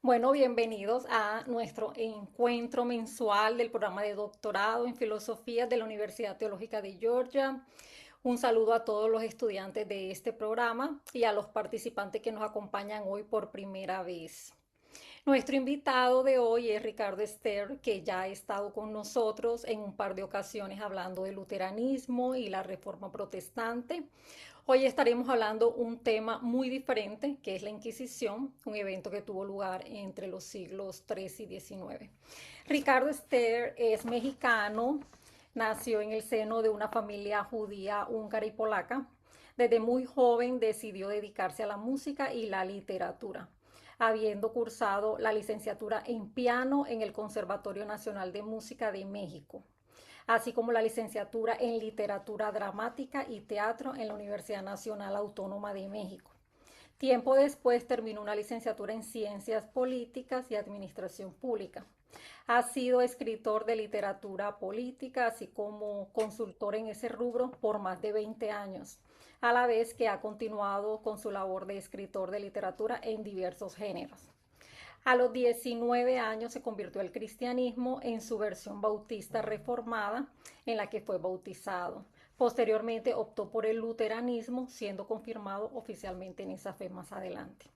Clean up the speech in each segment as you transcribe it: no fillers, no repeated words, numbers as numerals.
Bueno, bienvenidos a nuestro encuentro mensual del programa de doctorado en filosofía de la Universidad Teológica de Georgia. Un saludo a todos los estudiantes de este programa y a los participantes que nos acompañan hoy por primera vez. Nuestro invitado de hoy es Ricardo Ester, que ya ha estado con nosotros en un par de ocasiones hablando del luteranismo y la reforma protestante. Hoy estaremos hablando un tema muy diferente, que es la Inquisición, un evento que tuvo lugar entre los siglos XIII y XIX. Ricardo Ester es mexicano, nació en el seno de una familia judía, húngara y polaca. Desde muy joven decidió dedicarse a la música y la literatura, habiendo cursado la licenciatura en piano en el Conservatorio Nacional de Música de México, así como la licenciatura en literatura dramática y teatro en la Universidad Nacional Autónoma de México. Tiempo después terminó una licenciatura en Ciencias Políticas y Administración Pública. Ha sido escritor de literatura política, así como consultor en ese rubro por más de 20 años, a la vez que ha continuado con su labor de escritor de literatura en diversos géneros. A los 19 años se convirtió al cristianismo en su versión bautista reformada, en la que fue bautizado. Posteriormente optó por el luteranismo, siendo confirmado oficialmente en esa fe más adelante.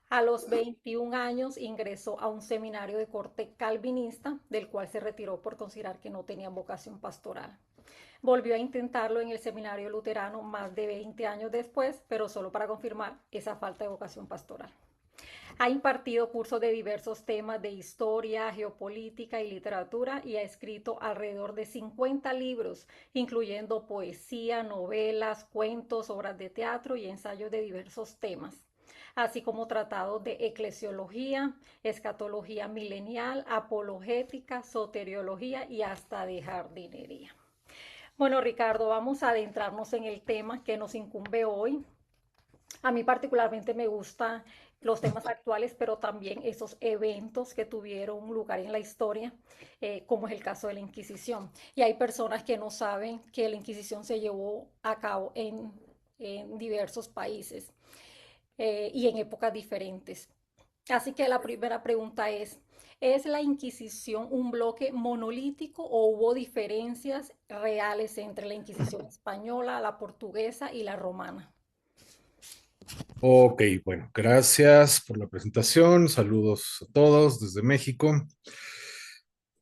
A los 21 años ingresó a un seminario de corte calvinista, del cual se retiró por considerar que no tenía vocación pastoral. Volvió a intentarlo en el seminario luterano más de 20 años después, pero solo para confirmar esa falta de vocación pastoral. Ha impartido cursos de diversos temas de historia, geopolítica y literatura y ha escrito alrededor de 50 libros, incluyendo poesía, novelas, cuentos, obras de teatro y ensayos de diversos temas, así como tratados de eclesiología, escatología milenial, apologética, soteriología y hasta de jardinería. Bueno, Ricardo, vamos a adentrarnos en el tema que nos incumbe hoy. A mí particularmente me gustan los temas actuales, pero también esos eventos que tuvieron lugar en la historia, como es el caso de la Inquisición. Y hay personas que no saben que la Inquisición se llevó a cabo en diversos países y en épocas diferentes. Así que la primera pregunta ¿es la Inquisición un bloque monolítico o hubo diferencias reales entre la Inquisición española, la portuguesa y la romana? Ok, bueno, gracias por la presentación. Saludos a todos desde México.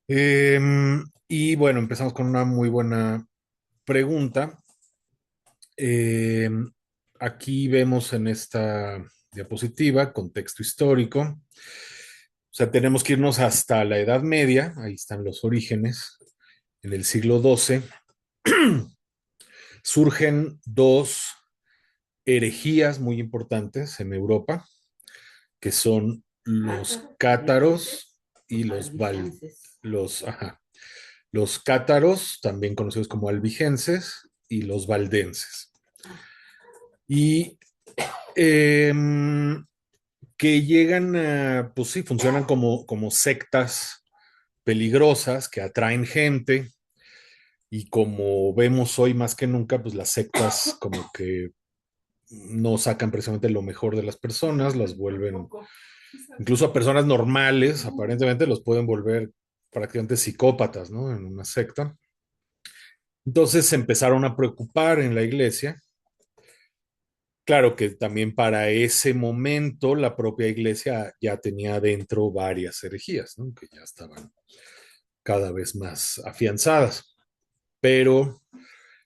Y bueno, empezamos con una muy buena pregunta. Em, Aquí vemos en esta diapositiva contexto histórico. O sea, tenemos que irnos hasta la Edad Media. Ahí están los orígenes. En el siglo XII surgen dos herejías muy importantes en Europa, que son los cátaros y ajá, los cátaros, también conocidos como albigenses, y los valdenses. Y eh, que llegan a, pues sí, funcionan como sectas peligrosas que atraen gente y como vemos hoy más que nunca, pues las sectas como que no sacan precisamente lo mejor de las personas, las vuelven, incluso a personas normales, aparentemente los pueden volver prácticamente psicópatas, ¿no? En una secta. Entonces se empezaron a preocupar en la iglesia. Claro que también para ese momento la propia iglesia ya tenía dentro varias herejías, ¿no? Que ya estaban cada vez más afianzadas. Pero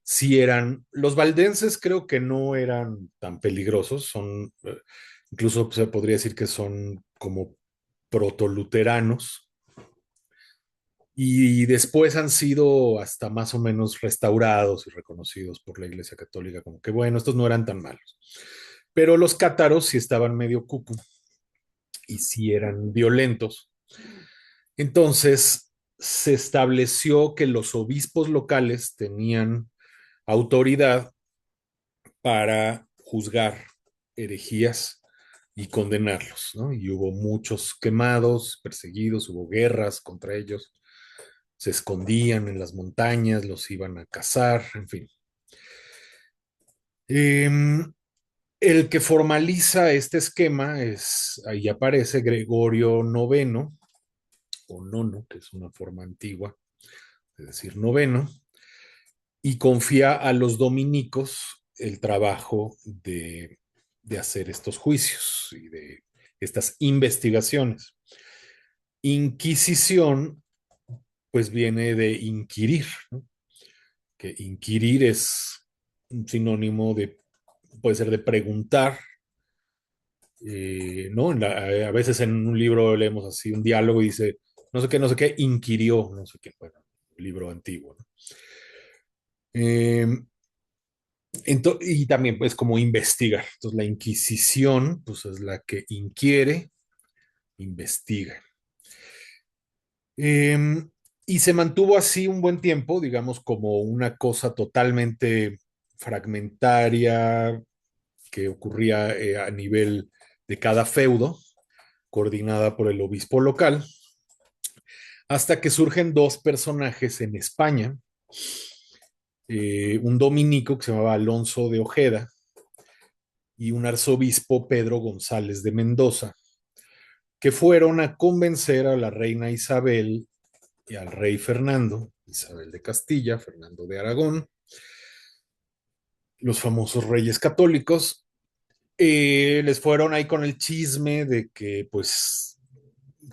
sí eran, los valdenses creo que no eran tan peligrosos, son, incluso se podría decir que son como protoluteranos, y después han sido hasta más o menos restaurados y reconocidos por la Iglesia Católica como que bueno, estos no eran tan malos. Pero los cátaros sí estaban medio cucu y sí eran violentos. Entonces se estableció que los obispos locales tenían autoridad para juzgar herejías y condenarlos, ¿no? Y hubo muchos quemados, perseguidos, hubo guerras contra ellos, se escondían en las montañas, los iban a cazar, en fin. Eh, El que formaliza este esquema es, ahí aparece Gregorio Noveno, o Nono, que es una forma antigua de decir noveno, y confía a los dominicos el trabajo de hacer estos juicios y de estas investigaciones. Inquisición, pues viene de inquirir, ¿no? Que inquirir es un sinónimo de, puede ser de preguntar, ¿no? A veces en un libro leemos así un diálogo y dice, no sé qué, inquirió, no sé qué, bueno, un libro antiguo, ¿no? Eh, y también pues como investigar. Entonces la Inquisición pues es la que inquiere, investiga. Eh, y se mantuvo así un buen tiempo, digamos, como una cosa totalmente fragmentaria que ocurría a nivel de cada feudo, coordinada por el obispo local, hasta que surgen dos personajes en España, un dominico que se llamaba Alonso de Ojeda y un arzobispo Pedro González de Mendoza, que fueron a convencer a la reina Isabel y al rey Fernando, Isabel de Castilla, Fernando de Aragón, los famosos reyes católicos, les fueron ahí con el chisme de que pues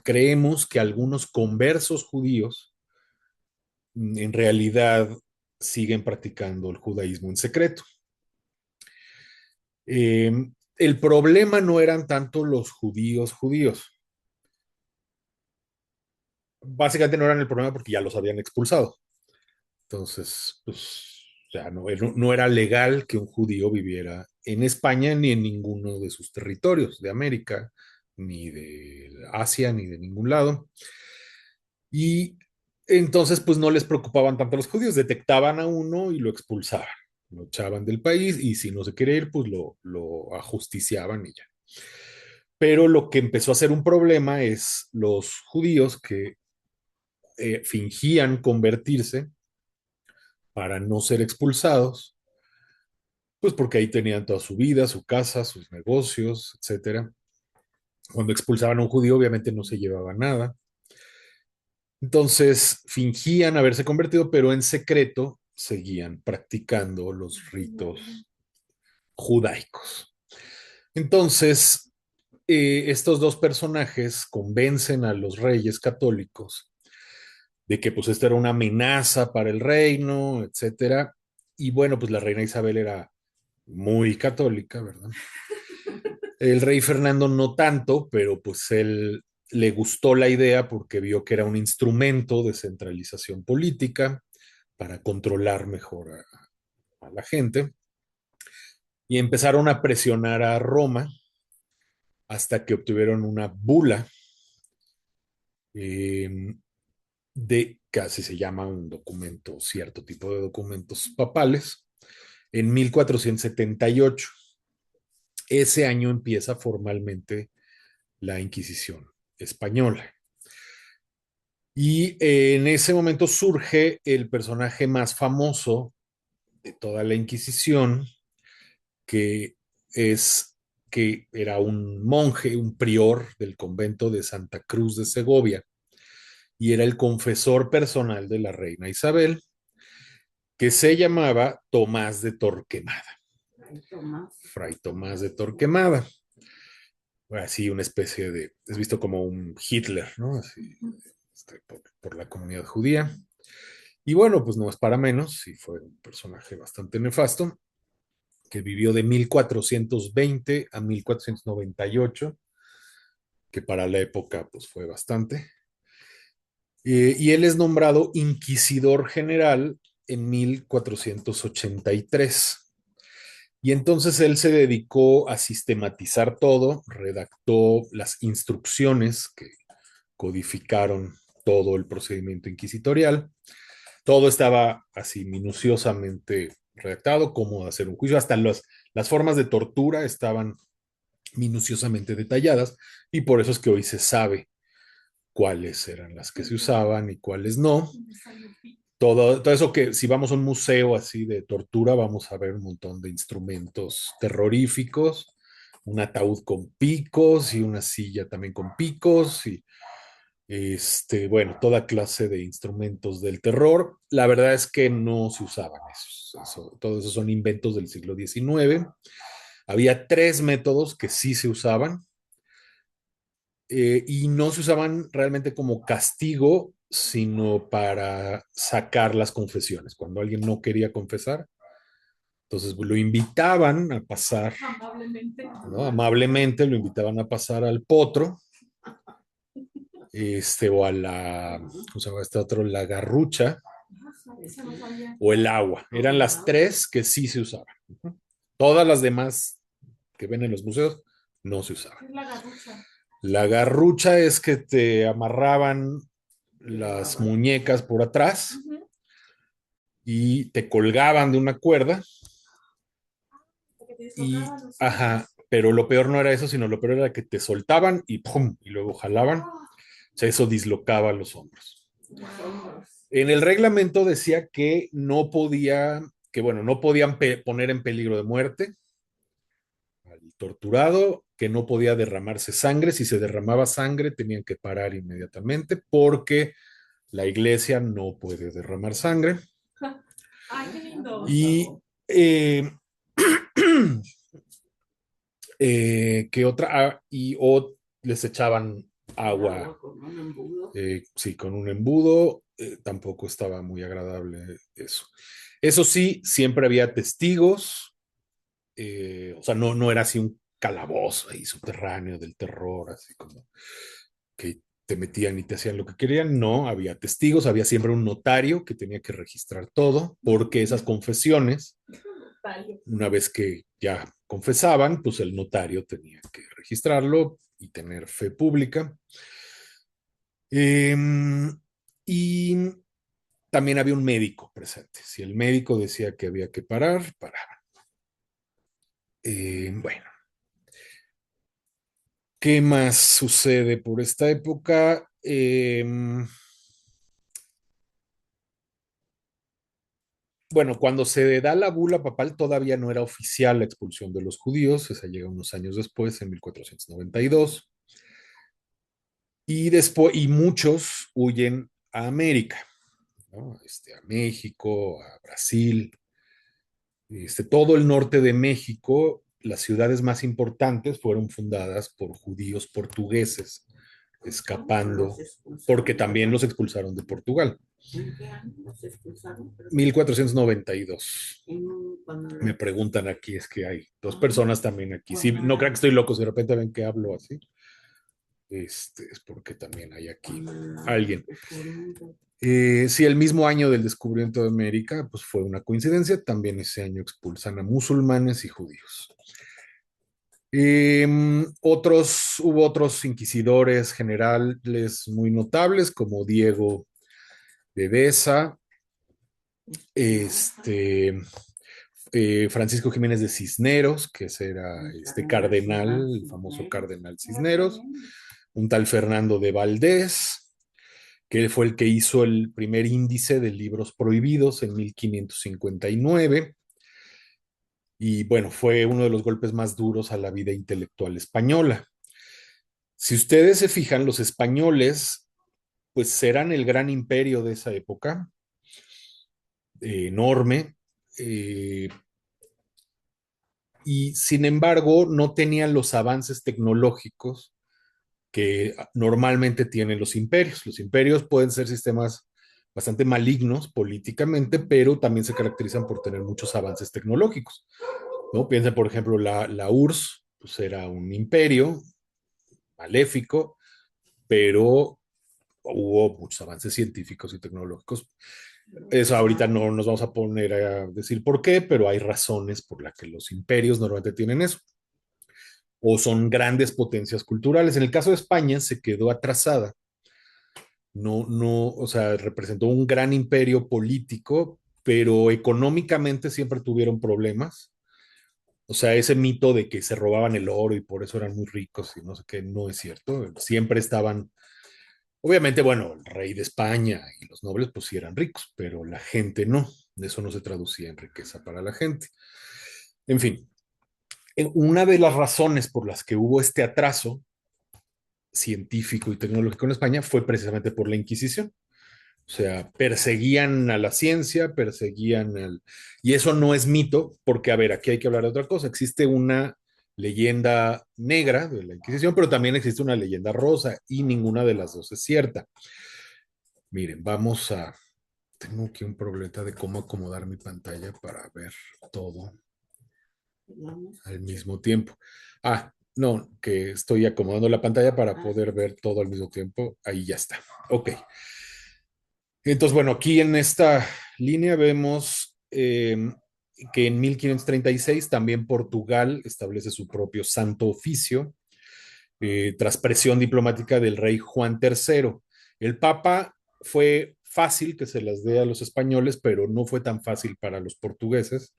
creemos que algunos conversos judíos en realidad siguen practicando el judaísmo en secreto. Eh, el problema no eran tanto los judíos, básicamente no eran el problema porque ya los habían expulsado. Entonces, pues, ya no era legal que un judío viviera en España ni en ninguno de sus territorios de América, ni de Asia, ni de ningún lado. Y entonces, pues no les preocupaban tanto a los judíos, detectaban a uno y lo expulsaban, lo echaban del país y si no se quería ir, pues lo ajusticiaban y ya. Pero lo que empezó a ser un problema es los judíos que fingían convertirse para no ser expulsados, pues porque ahí tenían toda su vida, su casa, sus negocios, etcétera. Cuando expulsaban a un judío, obviamente no se llevaba nada. Entonces fingían haberse convertido, pero en secreto seguían practicando los ritos judaicos. Entonces, estos dos personajes convencen a los reyes católicos de que pues esta era una amenaza para el reino, etcétera. Y bueno, pues la reina Isabel era muy católica, ¿verdad? El rey Fernando no tanto, pero pues él le gustó la idea porque vio que era un instrumento de centralización política para controlar mejor a la gente. Y empezaron a presionar a Roma hasta que obtuvieron una bula eh, de, casi se llama un documento, cierto tipo de documentos papales, en 1478. Ese año empieza formalmente la Inquisición española. Y en ese momento surge el personaje más famoso de toda la Inquisición, que es que era un monje, un prior del convento de Santa Cruz de Segovia, y era el confesor personal de la reina Isabel, que se llamaba Tomás de Torquemada. Fray Tomás de Torquemada. Así una especie de, es visto como un Hitler, ¿no? Así, por la comunidad judía. Y bueno, pues no es para menos, sí fue un personaje bastante nefasto, que vivió de 1420 a 1498, que para la época pues fue bastante. Y él es nombrado inquisidor general en 1483. Y entonces él se dedicó a sistematizar todo, redactó las instrucciones que codificaron todo el procedimiento inquisitorial. Todo estaba así minuciosamente redactado, cómo hacer un juicio, hasta las formas de tortura estaban minuciosamente detalladas y por eso es que hoy se sabe cuáles eran las que se usaban y cuáles no. todo eso que si vamos a un museo así de tortura, vamos a ver un montón de instrumentos terroríficos, un ataúd con picos y una silla también con picos y bueno, toda clase de instrumentos del terror. La verdad es que no se usaban esos. Todos esos son inventos del siglo XIX. Había tres métodos que sí se usaban y no se usaban realmente como castigo, sino para sacar las confesiones. Cuando alguien no quería confesar, entonces lo invitaban a pasar, amablemente, ¿no? Amablemente lo invitaban a pasar al potro, o a la, ¿cómo se llama este otro? La garrucha, o el agua. Eran las tres que sí se usaban. Todas las demás que ven en los museos no se usaban. La garrucha. La garrucha es que te amarraban las muñecas por atrás y te colgaban de una cuerda. Y, ajá, pero lo peor no era eso, sino lo peor era que te soltaban y pum, y luego jalaban. O sea, eso dislocaba los hombros. En el reglamento decía que no podía, que bueno, no podían poner en peligro de muerte al torturado, que no podía derramarse sangre. Si se derramaba sangre, tenían que parar inmediatamente porque la iglesia no puede derramar sangre. Ay, qué lindo. Y ¿qué otra? O les echaban agua. Con un embudo. Sí, con un embudo. Tampoco estaba muy agradable eso. Eso sí, siempre había testigos. O sea, no era así un calabozo ahí subterráneo del terror, así como que te metían y te hacían lo que querían. No, había testigos, había siempre un notario que tenía que registrar todo, porque esas confesiones, una vez que ya confesaban, pues el notario tenía que registrarlo y tener fe pública. Y también había un médico presente. Si el médico decía que había que parar, paraban. Bueno, ¿qué más sucede por esta época? Bueno, cuando se da la bula papal todavía no era oficial la expulsión de los judíos, esa llega unos años después, en 1492, después, y muchos huyen a América, ¿no? A México, a Brasil, todo el norte de México, las ciudades más importantes fueron fundadas por judíos portugueses, escapando, porque también los expulsaron de Portugal. ¿En qué año los expulsaron? 1492. Me preguntan aquí, es que hay dos personas también aquí. Sí, no crean que estoy loco, si de repente ven que hablo así. Es porque también hay aquí alguien. Sí, el mismo año del descubrimiento de América, pues fue una coincidencia. También ese año expulsan a musulmanes y judíos. Hubo otros inquisidores generales muy notables, como Diego de Beza, Francisco Jiménez de Cisneros, que era este cardenal, el famoso cardenal Cisneros, un tal Fernando de Valdés, que fue el que hizo el primer índice de libros prohibidos en 1559. Y bueno, fue uno de los golpes más duros a la vida intelectual española. Si ustedes se fijan, los españoles, pues eran el gran imperio de esa época, enorme, y sin embargo no tenían los avances tecnológicos que normalmente tienen los imperios. Los imperios pueden ser sistemas bastante malignos políticamente, pero también se caracterizan por tener muchos avances tecnológicos, ¿no? Piensen, por ejemplo, la URSS, pues era un imperio maléfico, pero hubo muchos avances científicos y tecnológicos. Eso ahorita no nos vamos a poner a decir por qué, pero hay razones por las que los imperios normalmente tienen eso. O son grandes potencias culturales. En el caso de España se quedó atrasada. No, o sea, representó un gran imperio político, pero económicamente siempre tuvieron problemas. O sea, ese mito de que se robaban el oro y por eso eran muy ricos y no sé qué, no es cierto. Siempre estaban Obviamente, bueno, el rey de España y los nobles pues sí eran ricos, pero la gente no. Eso no se traducía en riqueza para la gente. En fin, una de las razones por las que hubo este atraso científico y tecnológico en España fue precisamente por la Inquisición. O sea, perseguían a la ciencia, perseguían al... Y eso no es mito, porque, a ver, aquí hay que hablar de otra cosa. Existe una leyenda negra de la Inquisición, pero también existe una leyenda rosa, y ninguna de las dos es cierta. Miren, vamos a... Tengo aquí un problema de cómo acomodar mi pantalla para ver todo al mismo tiempo. Ah, no, que estoy acomodando la pantalla para poder ver todo al mismo tiempo. Ahí ya está. Ok. Entonces, bueno, aquí en esta línea vemos que en 1536 también Portugal establece su propio Santo Oficio tras presión diplomática del rey Juan III. El Papa fue fácil que se las dé a los españoles, pero no fue tan fácil para los portugueses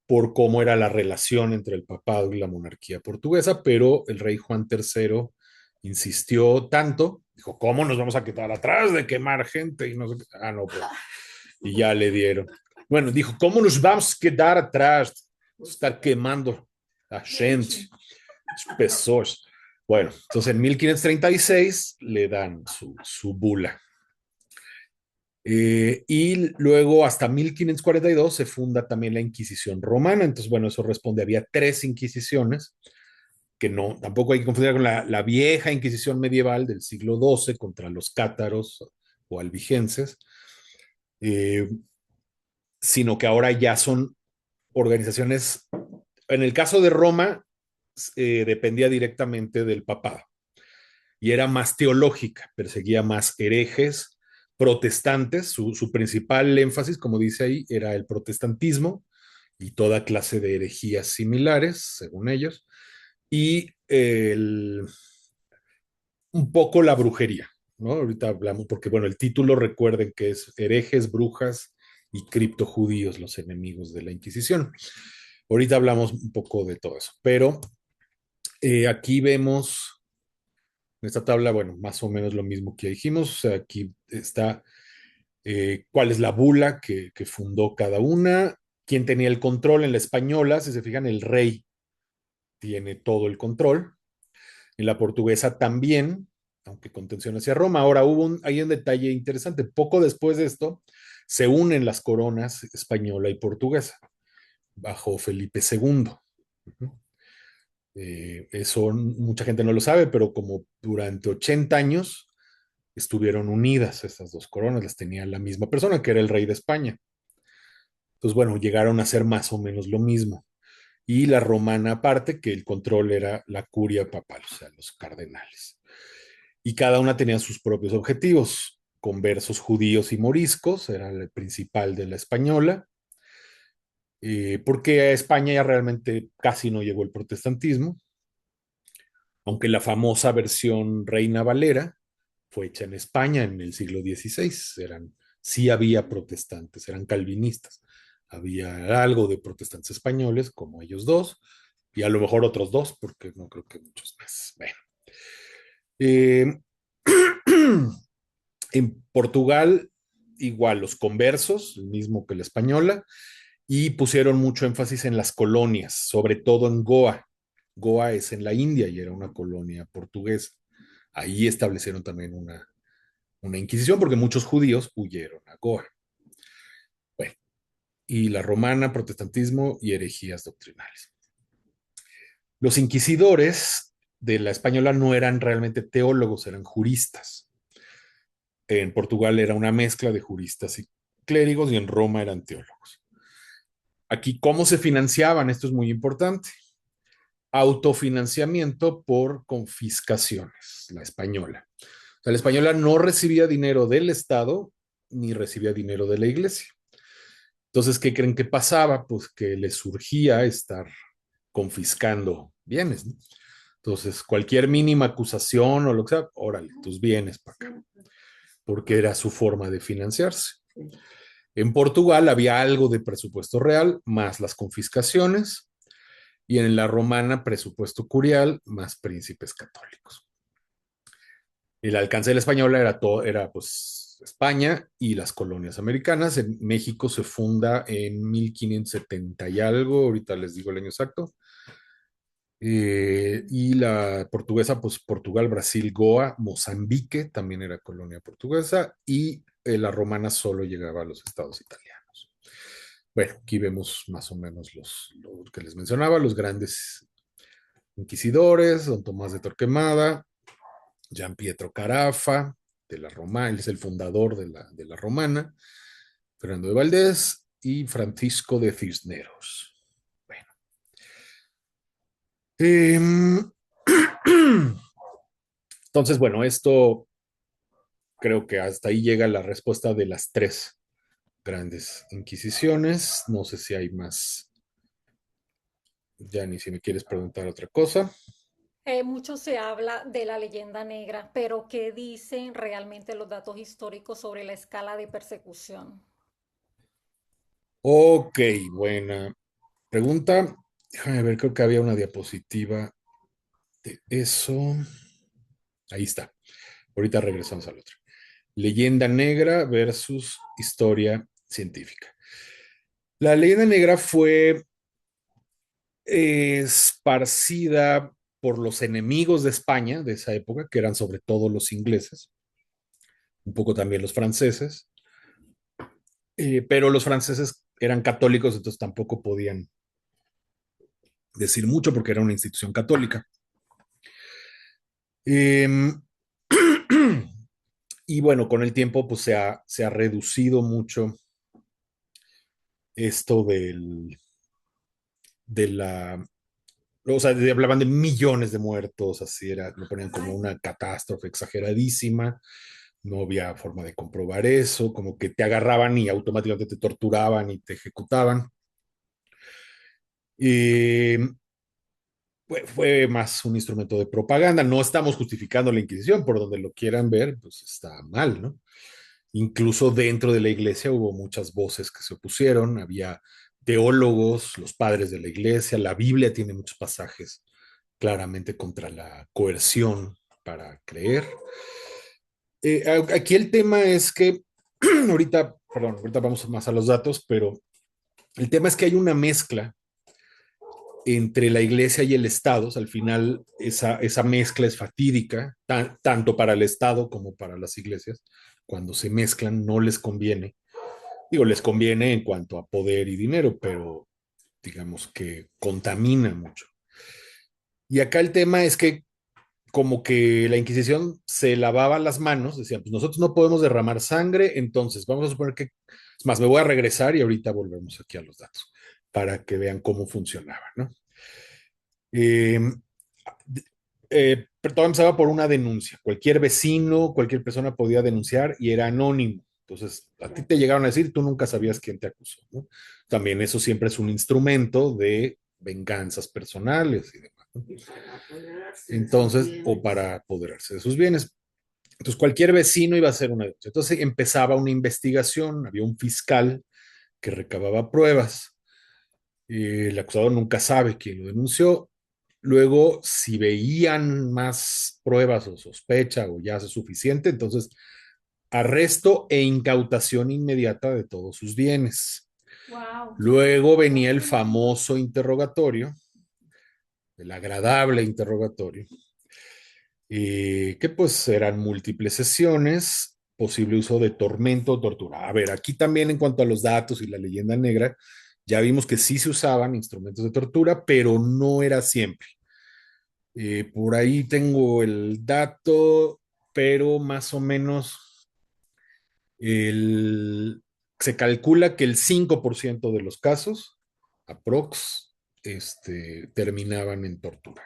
por cómo era la relación entre el papado y la monarquía portuguesa, pero el rey Juan III insistió tanto, dijo, ¿cómo nos vamos a quedar atrás de quemar gente? Y no sé qué. Ah, no, pues, y ya le dieron. Bueno, dijo, ¿cómo nos vamos a quedar atrás de estar quemando a gente, pessoas? Bueno, entonces en 1536 le dan su bula. Y luego hasta 1542 se funda también la Inquisición romana. Entonces, bueno, eso responde, había tres Inquisiciones, que no, tampoco hay que confundir con la vieja Inquisición medieval del siglo XII contra los cátaros o albigenses, eh, sino que ahora ya son organizaciones, en el caso de Roma, dependía directamente del papado y era más teológica, perseguía más herejes, protestantes, su principal énfasis, como dice ahí, era el protestantismo y toda clase de herejías similares, según ellos, y un poco la brujería, ¿no? Ahorita hablamos, porque bueno, el título recuerden que es herejes, brujas y criptojudíos, los enemigos de la Inquisición. Ahorita hablamos un poco de todo eso, pero aquí vemos en esta tabla, bueno, más o menos lo mismo que dijimos. O sea, aquí está cuál es la bula que fundó cada una, quién tenía el control en la española. Si se fijan, el rey tiene todo el control. En la portuguesa también, aunque con tensión hacia Roma. Ahora hay un detalle interesante. Poco después de esto, se unen las coronas española y portuguesa bajo Felipe II. Eso mucha gente no lo sabe, pero como durante 80 años estuvieron unidas estas dos coronas, las tenía la misma persona, que era el rey de España. Entonces, bueno, llegaron a ser más o menos lo mismo. Y la romana aparte, que el control era la curia papal, o sea, los cardenales. Y cada una tenía sus propios objetivos. Conversos judíos y moriscos, era el principal de la española, porque a España ya realmente casi no llegó el protestantismo, aunque la famosa versión Reina Valera fue hecha en España en el siglo XVI. Sí había protestantes, eran calvinistas. Había algo de protestantes españoles, como ellos dos, y a lo mejor otros dos, porque no creo que muchos más. Bueno. Eh, en Portugal, igual, los conversos, el mismo que la española, y pusieron mucho énfasis en las colonias, sobre todo en Goa. Goa es en la India y era una colonia portuguesa. Ahí establecieron también una inquisición porque muchos judíos huyeron a Goa. Bueno, y la romana, protestantismo y herejías doctrinales. Los inquisidores de la española no eran realmente teólogos, eran juristas. En Portugal era una mezcla de juristas y clérigos y en Roma eran teólogos. Aquí, ¿cómo se financiaban? Esto es muy importante. Autofinanciamiento por confiscaciones, la española. O sea, la española no recibía dinero del Estado ni recibía dinero de la iglesia. Entonces, ¿qué creen que pasaba? Pues que les surgía estar confiscando bienes, ¿no? Entonces, cualquier mínima acusación o lo que sea, órale, tus bienes para acá, porque era su forma de financiarse. En Portugal había algo de presupuesto real, más las confiscaciones, y en la romana presupuesto curial, más príncipes católicos. El alcance de la española era todo, era pues España y las colonias americanas. En México se funda en 1570 y algo, ahorita les digo el año exacto. Y la portuguesa, pues Portugal, Brasil, Goa, Mozambique también era colonia portuguesa y la romana solo llegaba a los estados italianos. Bueno, aquí vemos más o menos lo que les mencionaba, los grandes inquisidores, don Tomás de Torquemada, Gian Pietro Carafa, de la Roma, él es el fundador de la Romana, Fernando de Valdés y Francisco de Cisneros. Bueno, eh, entonces, bueno, esto creo que hasta ahí llega la respuesta de las tres grandes inquisiciones. No sé si hay más, ya ni si me quieres preguntar otra cosa. Mucho se habla de la leyenda negra, pero ¿qué dicen realmente los datos históricos sobre la escala de persecución? Ok, buena pregunta. Déjame ver, creo que había una diapositiva de eso. Ahí está. Ahorita regresamos al otro. Leyenda negra versus historia científica. La leyenda negra fue esparcida por los enemigos de España de esa época, que eran sobre todo los ingleses, un poco también los franceses, pero los franceses eran católicos, entonces tampoco podían decir mucho porque era una institución católica. Eh, y bueno, con el tiempo pues se ha reducido mucho esto de la, o sea, hablaban de millones de muertos, así era, lo ponían como una catástrofe exageradísima, no había forma de comprobar eso, como que te agarraban y automáticamente te torturaban y te ejecutaban. Y fue más un instrumento de propaganda. No estamos justificando la Inquisición, por donde lo quieran ver, pues está mal, ¿no? Incluso dentro de la iglesia hubo muchas voces que se opusieron, había teólogos, los padres de la iglesia, la Biblia tiene muchos pasajes claramente contra la coerción para creer. Aquí el tema es que, ahorita, perdón, ahorita vamos más a los datos, pero el tema es que hay una mezcla entre la iglesia y el Estado. O sea, al final esa mezcla es fatídica, tanto para el Estado como para las iglesias. Cuando se mezclan no les conviene. Digo, les conviene en cuanto a poder y dinero, pero digamos que contamina mucho. Y acá el tema es que como que la Inquisición se lavaba las manos, decían, pues nosotros no podemos derramar sangre, entonces vamos a suponer que, es más, me voy a regresar y ahorita volvemos aquí a los datos para que vean cómo funcionaba, ¿no? Eh, pero todo empezaba por una denuncia. Cualquier vecino, cualquier persona podía denunciar y era anónimo. Entonces, a ti te llegaron a decir, tú nunca sabías quién te acusó, ¿no? También eso siempre es un instrumento de venganzas personales y demás, ¿no? Entonces, o para apoderarse de sus bienes. Entonces, cualquier vecino iba a hacer una denuncia. Entonces, empezaba una investigación, había un fiscal que recababa pruebas. El acusador nunca sabe quién lo denunció. Luego, si veían más pruebas o sospecha o ya es suficiente, entonces arresto e incautación inmediata de todos sus bienes. Wow. Luego venía el famoso interrogatorio, el agradable interrogatorio, que pues eran múltiples sesiones, posible uso de tormento o tortura. A ver, aquí también en cuanto a los datos y la leyenda negra, ya vimos que sí se usaban instrumentos de tortura, pero no era siempre. Por ahí tengo el dato, pero más o menos el, se calcula que el 5% de los casos, aprox, terminaban en tortura.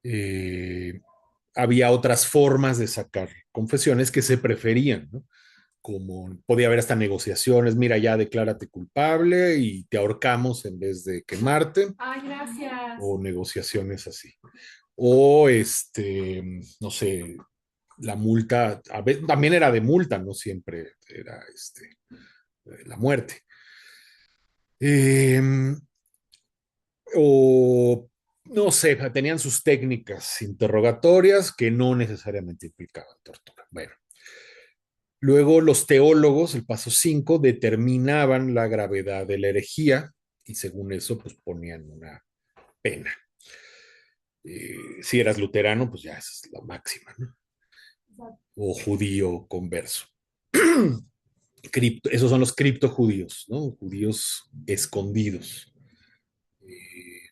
Eh, Había otras formas de sacar confesiones que se preferían, ¿no? Como podía haber hasta negociaciones, mira, ya declárate culpable y te ahorcamos en vez de quemarte. Ay, gracias. O negociaciones así. O no sé, la multa, también era de multa, no siempre era la muerte. Eh, o no sé, tenían sus técnicas interrogatorias que no necesariamente implicaban tortura. Bueno, luego los teólogos, el paso 5, determinaban la gravedad de la herejía y según eso, pues ponían una pena. Si eras luterano, pues ya esa es la máxima, ¿no? O judío converso. Esos son los criptojudíos, ¿no? Judíos escondidos, eh,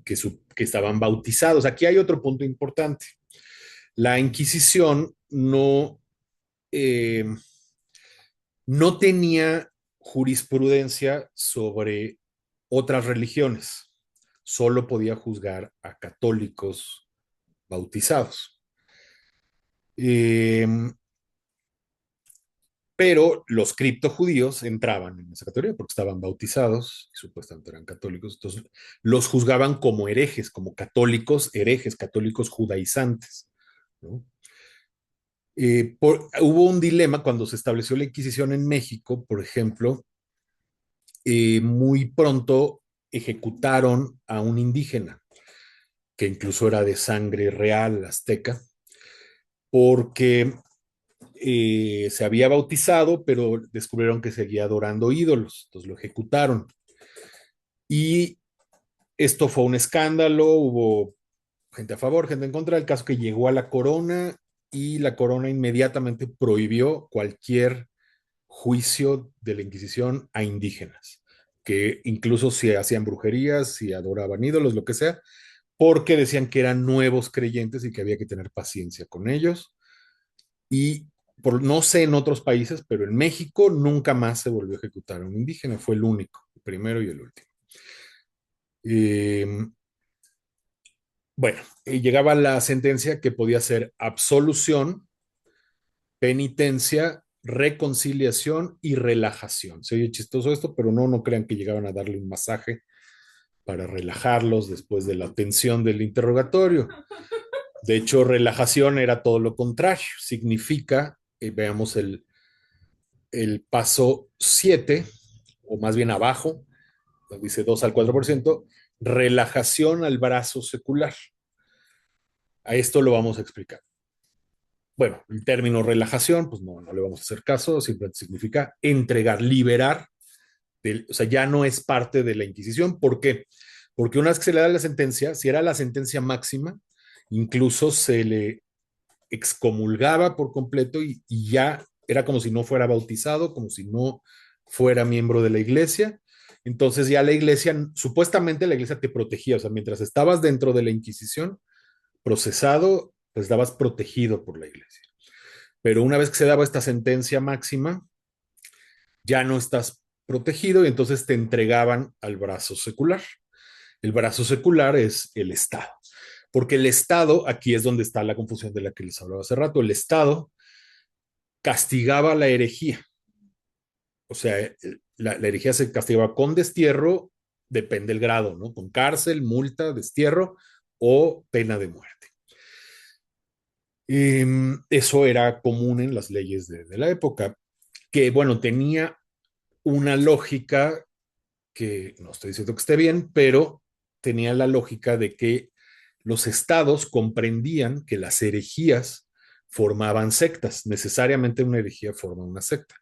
que estaban bautizados. Aquí hay otro punto importante. La Inquisición eh, no tenía jurisprudencia sobre otras religiones, solo podía juzgar a católicos bautizados. Eh, pero los criptojudíos entraban en esa categoría porque estaban bautizados y supuestamente eran católicos, entonces los juzgaban como herejes, como católicos herejes, católicos judaizantes, ¿no? Hubo un dilema cuando se estableció la Inquisición en México, por ejemplo, muy pronto ejecutaron a un indígena, que incluso era de sangre real azteca, porque se había bautizado, pero descubrieron que seguía adorando ídolos, entonces lo ejecutaron. Y esto fue un escándalo, hubo gente a favor, gente en contra, el caso que llegó a la corona y la corona inmediatamente prohibió cualquier juicio de la Inquisición a indígenas, que incluso si hacían brujerías, si adoraban ídolos, lo que sea, porque decían que eran nuevos creyentes y que había que tener paciencia con ellos. Y no sé en otros países, pero en México nunca más se volvió a ejecutar a un indígena, fue el único, el primero y el último. Eh, bueno, llegaba la sentencia que podía ser absolución, penitencia, reconciliación y relajación. Se oye chistoso esto, pero no, no crean que llegaban a darle un masaje para relajarlos después de la tensión del interrogatorio. De hecho, relajación era todo lo contrario. Significa, veamos el paso 7, o más bien abajo, dice 2 al 4%, relajación al brazo secular. A esto lo vamos a explicar. Bueno, el término relajación, pues no, no le vamos a hacer caso, simplemente significa entregar, liberar, o sea, ya no es parte de la Inquisición. ¿Por qué? Porque una vez que se le da la sentencia, si era la sentencia máxima, incluso se le excomulgaba por completo y ya era como si no fuera bautizado, como si no fuera miembro de la iglesia. Entonces ya la iglesia, supuestamente la iglesia te protegía, o sea, mientras estabas dentro de la Inquisición, procesado, pues estabas protegido por la iglesia. Pero una vez que se daba esta sentencia máxima, ya no estás protegido y entonces te entregaban al brazo secular. El brazo secular es el Estado, porque el Estado, aquí es donde está la confusión de la que les hablaba hace rato, el Estado castigaba la herejía. O sea, la herejía se castigaba con destierro, depende del grado, ¿no? Con cárcel, multa, destierro o pena de muerte. Eso era común en las leyes de la época, que bueno, tenía una lógica que no estoy diciendo que esté bien, pero tenía la lógica de que los estados comprendían que las herejías formaban sectas. Necesariamente una herejía forma una secta.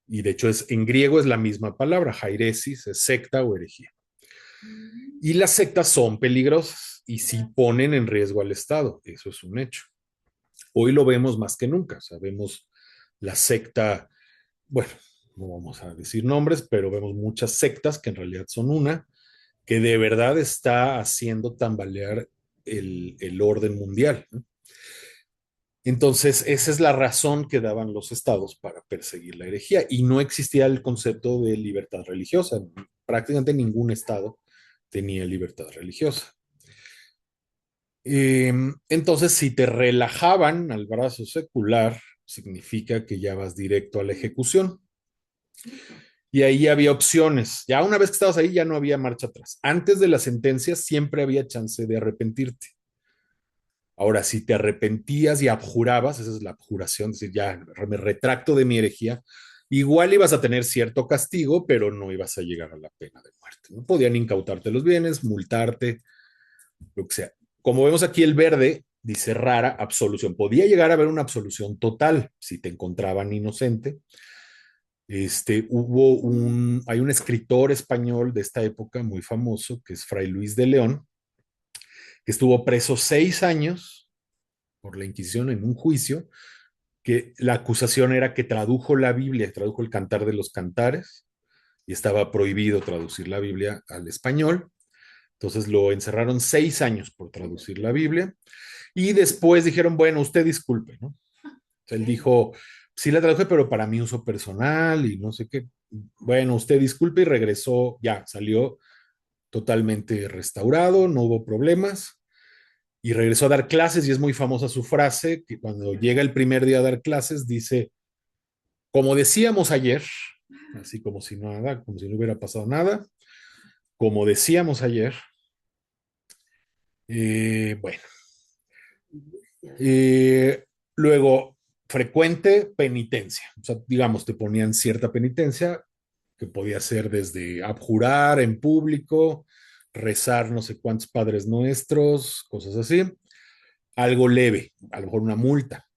Y de hecho en griego es la misma palabra, jairesis, es secta o herejía. Y las sectas son peligrosas y sí ponen en riesgo al Estado, eso es un hecho. Hoy lo vemos más que nunca, sabemos la secta, bueno, no vamos a decir nombres, pero vemos muchas sectas que en realidad son una, que de verdad está haciendo tambalear el orden mundial, ¿no? Entonces, esa es la razón que daban los estados para perseguir la herejía y no existía el concepto de libertad religiosa. Prácticamente ningún estado tenía libertad religiosa. Entonces, si te relajaban al brazo secular, significa que ya vas directo a la ejecución. Y ahí había opciones. Ya una vez que estabas ahí, ya no había marcha atrás. Antes de la sentencia, siempre había chance de arrepentirte. Ahora, si te arrepentías y abjurabas, esa es la abjuración, es decir, ya me retracto de mi herejía, igual ibas a tener cierto castigo, pero no ibas a llegar a la pena de muerte. No podían incautarte los bienes, multarte, lo que sea. Como vemos aquí, el verde dice rara absolución. Podía llegar a haber una absolución total si te encontraban inocente. Hay un escritor español de esta época muy famoso, que es Fray Luis de León, que estuvo preso 6 años por la Inquisición en un juicio, que la acusación era que tradujo la Biblia, tradujo el Cantar de los Cantares, y estaba prohibido traducir la Biblia al español. Entonces lo encerraron 6 años por traducir la Biblia, y después dijeron, bueno, usted disculpe, ¿no? Él dijo, sí la traduje, pero para mi uso personal y no sé qué. Bueno, usted disculpe, y regresó, ya salió totalmente restaurado, no hubo problemas, y regresó a dar clases, y es muy famosa su frase, que cuando llega el primer día a dar clases dice, como decíamos ayer, así como si nada, como si no hubiera pasado nada, como decíamos ayer, bueno, eh, luego, frecuente penitencia, o sea, digamos, te ponían cierta penitencia, que podía ser desde abjurar en público, rezar no sé cuántos padres nuestros, cosas así, algo leve, a lo mejor una multa.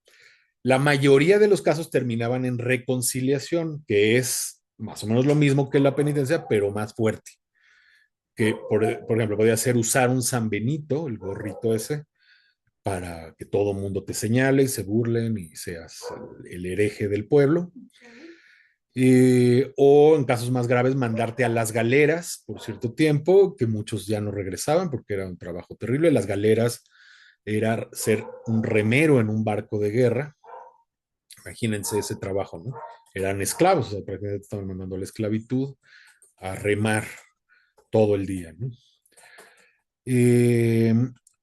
La mayoría de los casos terminaban en reconciliación, que es más o menos lo mismo que la penitencia, pero más fuerte. Que, por ejemplo, podía ser usar un San Benito, el gorrito ese, para que todo el mundo te señale y se burlen y seas el hereje del pueblo. O en casos más graves, mandarte a las galeras por cierto tiempo, que muchos ya no regresaban porque era un trabajo terrible. Las galeras era ser un remero en un barco de guerra. Imagínense ese trabajo, ¿no? Eran esclavos, o sea, prácticamente estaban mandando a la esclavitud a remar todo el día, ¿no? Eh,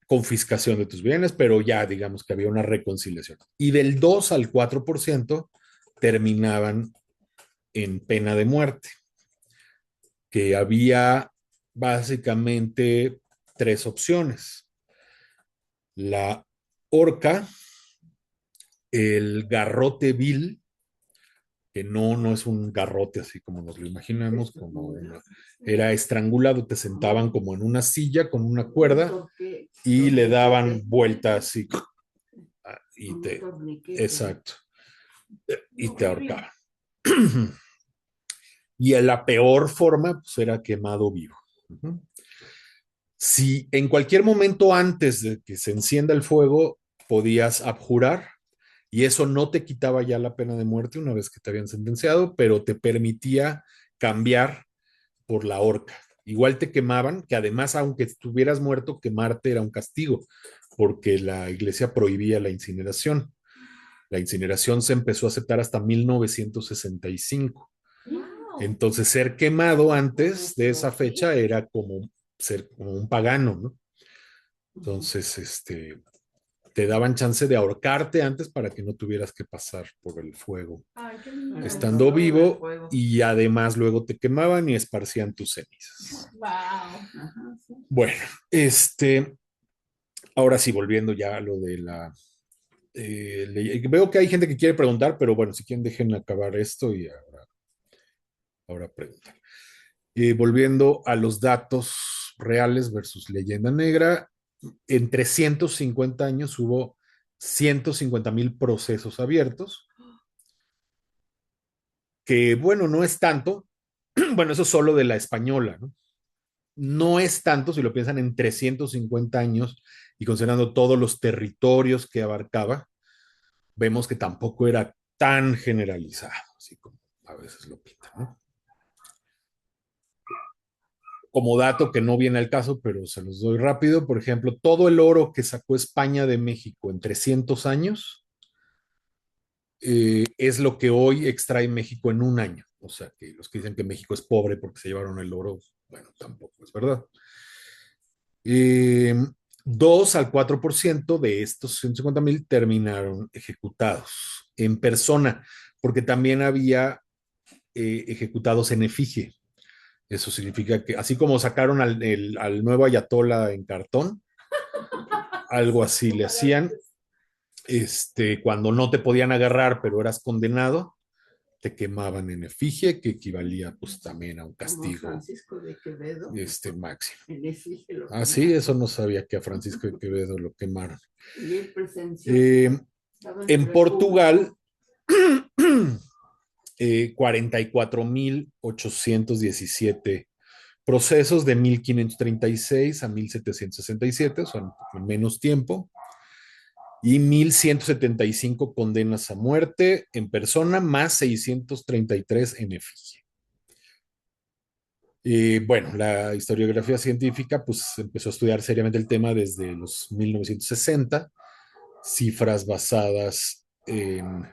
Confiscación de tus bienes, pero ya digamos que había una reconciliación. Y del 2 al 4% terminaban en pena de muerte, que había básicamente tres opciones: la horca, el garrote vil, que no es un garrote así como nos lo imaginamos, era estrangulado, te sentaban como en una silla con una cuerda y le daban vueltas y te, exacto, y te ahorcaban. Y la peor forma pues, era quemado vivo. Si en cualquier momento antes de que se encienda el fuego podías abjurar, y eso no te quitaba ya la pena de muerte una vez que te habían sentenciado, pero te permitía cambiar por la horca. Igual te quemaban, que además, aunque estuvieras muerto, quemarte era un castigo, porque la iglesia prohibía la incineración. La incineración se empezó a aceptar hasta 1965. Entonces, ser quemado antes de esa fecha era como ser como un pagano, ¿no? Entonces, te daban chance de ahorcarte antes para que no tuvieras que pasar por el fuego estando vivo, y además luego te quemaban y esparcían tus cenizas. Wow. Bueno, ahora sí, volviendo ya a lo de la... veo que hay gente que quiere preguntar, pero bueno, si quieren dejen acabar esto y ahora preguntan. Volviendo a los datos reales versus leyenda negra, en 350 años hubo 150,000 procesos abiertos, que bueno, no es tanto. Bueno, eso es solo de la española, ¿no? No es tanto si lo piensan en 350 años y considerando todos los territorios que abarcaba, vemos que tampoco era tan generalizado, así como a veces lo pintan, ¿no? Como dato que no viene al caso, pero se los doy rápido, por ejemplo, todo el oro que sacó España de México en 300 años es lo que hoy extrae México en un año. O sea, que los que dicen que México es pobre porque se llevaron el oro, bueno, tampoco es verdad. Eh, 2 al 4% de estos 150,000 terminaron ejecutados en persona, porque también había ejecutados en efigie. Eso significa que, así como sacaron al nuevo ayatola en cartón, algo así le hacían, cuando no te podían agarrar, pero eras condenado, te quemaban en efigie, que equivalía pues también a un Como castigo Francisco de Quevedo, máximo. en efigie lo Ah, sí, quemaron. eso no sabía que a Francisco de Quevedo lo quemaron. Y él presenció, estaba en el En República. Portugal, 44.817 procesos de 1536 a 1767, son menos tiempo, y 1.175 condenas a muerte en persona, más 633 en efigie. Bueno, la historiografía científica pues empezó a estudiar seriamente el tema desde los 1960, cifras basadas en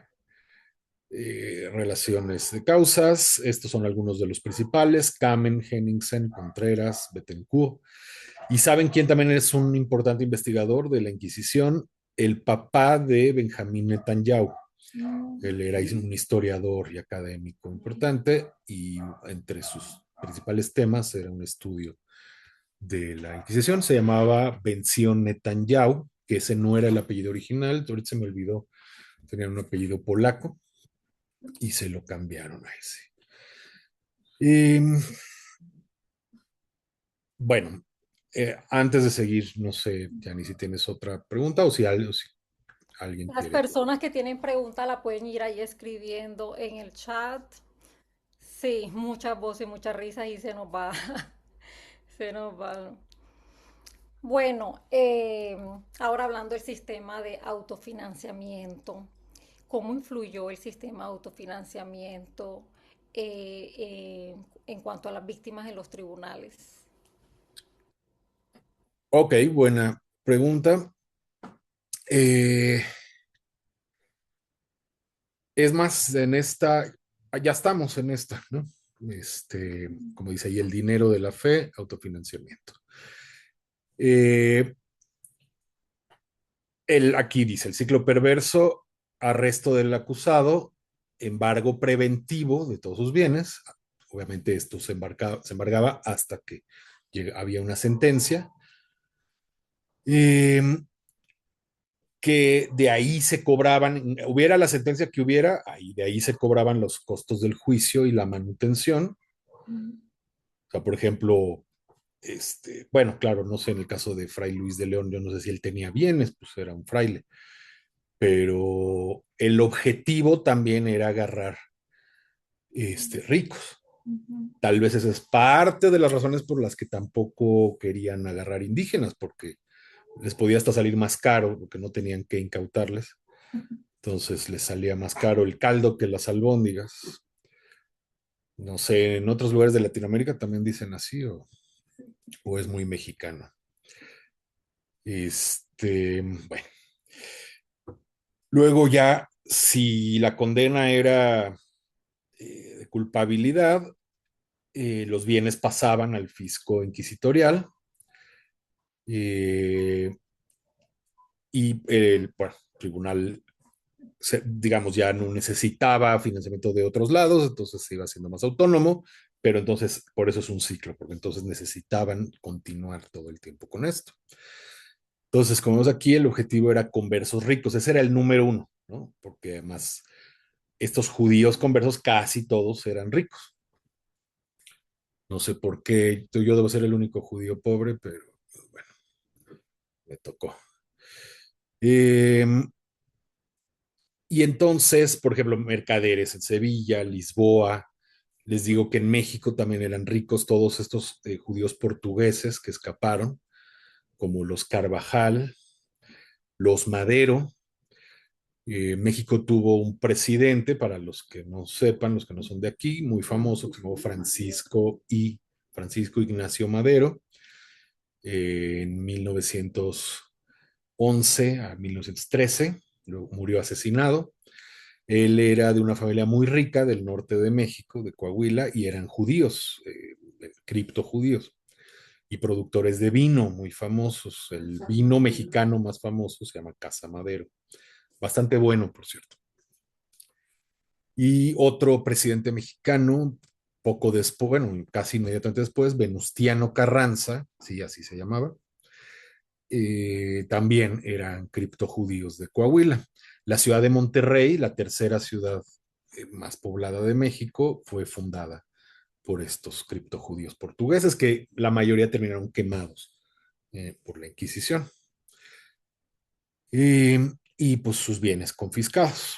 relaciones de causas. Estos son algunos de los principales: Kamen, Henningsen, Contreras, Bettencourt. ¿Y saben quién también es un importante investigador de la Inquisición? El papá de Benjamín Netanyahu. Él era un historiador y académico importante, y entre sus principales temas era un estudio de la Inquisición. Se llamaba Benzion Netanyahu, que ese no era el apellido original, ahorita se me olvidó, tenía un apellido polaco y se lo cambiaron a ese. Bueno, antes de seguir, no sé, Jani, si tienes otra pregunta o si alguien Las quiere. personas que tienen preguntas la pueden ir ahí escribiendo en el chat. Sí, muchas voces, muchas risas y se nos va, se nos va. Bueno, ahora hablando del sistema de autofinanciamiento, ¿cómo influyó el sistema de autofinanciamiento en cuanto a las víctimas en los tribunales? Ok, buena pregunta. Eh, es más, ya estamos en esta, ¿no? Como dice ahí, el dinero de la fe, autofinanciamiento. Eh, Aquí dice, el ciclo perverso: arresto del acusado, embargo preventivo de todos sus bienes. Obviamente esto se embargaba hasta que había una sentencia. Eh, que de ahí se cobraban, hubiera la sentencia que hubiera, de ahí se cobraban los costos del juicio y la manutención. O sea, por ejemplo, bueno, claro, no sé, en el caso de Fray Luis de León, yo no sé si él tenía bienes, pues era un fraile, pero el objetivo también era agarrar ricos. Tal vez esa es parte de las razones por las que tampoco querían agarrar indígenas, porque les podía hasta salir más caro, porque no tenían que incautarles. Entonces les salía más caro el caldo que las albóndigas. No sé, en otros lugares de Latinoamérica también dicen así, o es muy mexicano. Bueno. Luego ya, si la condena era de culpabilidad, los bienes pasaban al fisco inquisitorial, eh, y bueno, el tribunal, digamos, ya no necesitaba financiamiento de otros lados, entonces se iba haciendo más autónomo, pero entonces por eso es un ciclo, porque entonces necesitaban continuar todo el tiempo con esto. Entonces, como vemos aquí, el objetivo era conversos ricos, ese era el número uno, ¿no? Porque además estos judíos conversos casi todos eran ricos. No sé por qué, yo debo ser el único judío pobre, pero bueno, me tocó. Eh, y entonces, por ejemplo, mercaderes en Sevilla, Lisboa. Les digo que en México también eran ricos todos estos judíos portugueses que escaparon, como los Carvajal, los Madero. México tuvo un presidente, para los que no sepan, los que no son de aquí, muy famoso, que se llamó Francisco Ignacio Madero, en 1911 a 1913, murió asesinado. Él era de una familia muy rica del norte de México, de Coahuila, y eran judíos, criptojudíos, y productores de vino muy famosos. El vino mexicano más famoso se llama Casa Madero. Bastante bueno, por cierto. Y otro presidente mexicano, poco después, bueno, casi inmediatamente después, Venustiano Carranza, sí, así se llamaba, también eran criptojudíos de Coahuila. La ciudad de Monterrey, la tercera ciudad más poblada de México, fue fundada por estos criptojudíos portugueses, que la mayoría terminaron quemados por la Inquisición. Y pues sus bienes confiscados.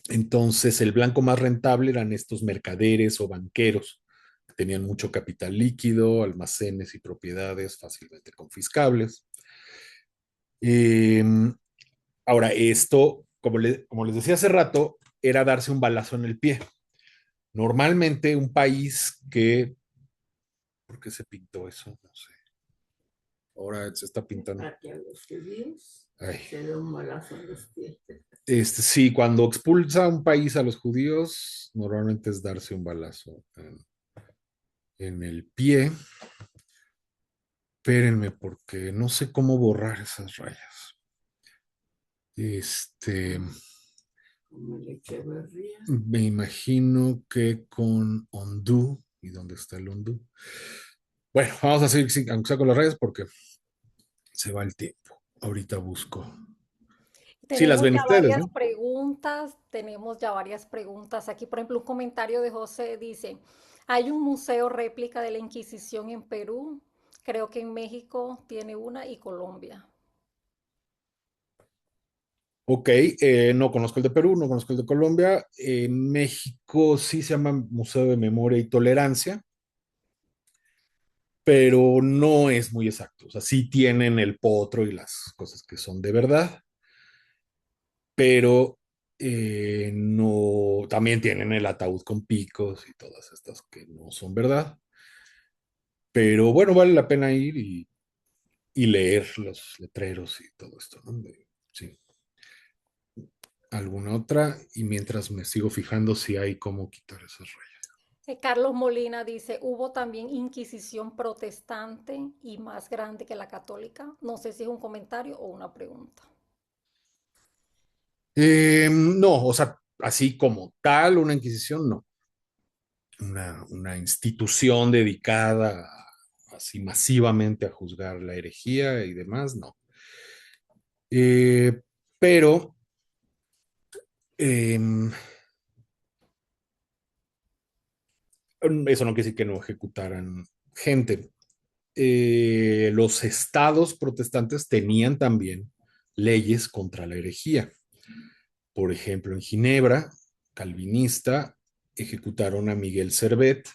Entonces, el blanco más rentable eran estos mercaderes o banqueros que tenían mucho capital líquido, almacenes y propiedades fácilmente confiscables. Eh, Ahora, esto, como les decía hace rato, era darse un balazo en el pie. Normalmente un país que... ¿Por qué se pintó eso? No sé. Ahora se está pintando. Aquí a los judíos Ay. se da un balazo en los pies. Sí, cuando expulsa un país a los judíos, normalmente es darse un balazo en el pie. Espérenme, porque no sé cómo borrar esas rayas. Como el Echeverría. Me imagino que con undo. ¿Y dónde está el undo? Bueno, vamos a seguir, aunque sea con las rayas, porque se va el tiempo. Ahorita busco. Sí, las Tenemos ven ya ustedes, varias ¿no? preguntas, Aquí, por ejemplo, un comentario de José dice, hay un museo réplica de la Inquisición en Perú, creo que en México tiene una y Colombia. Ok, no conozco el de Perú, no conozco el de Colombia. En México sí se llama Museo de Memoria y Tolerancia, pero no es muy exacto. O sea, sí tienen el potro y las cosas que son de verdad, pero no, también tienen el ataúd con picos y todas estas que no son verdad. Pero bueno, vale la pena ir y leer los letreros y todo esto, ¿no? Sí. ¿Alguna otra? Y mientras me sigo fijando si hay cómo quitar esas rayas. Carlos Molina dice, hubo también Inquisición protestante y más grande que la católica. No sé si es un comentario o una pregunta. No, o sea, así como tal, una inquisición, no. Una institución dedicada así masivamente a juzgar la herejía y demás, no. Eh, pero eh, eso no quiere decir que no ejecutaran gente. Los estados protestantes tenían también leyes contra la herejía. Por ejemplo, en Ginebra, calvinista, ejecutaron a Miguel Servet,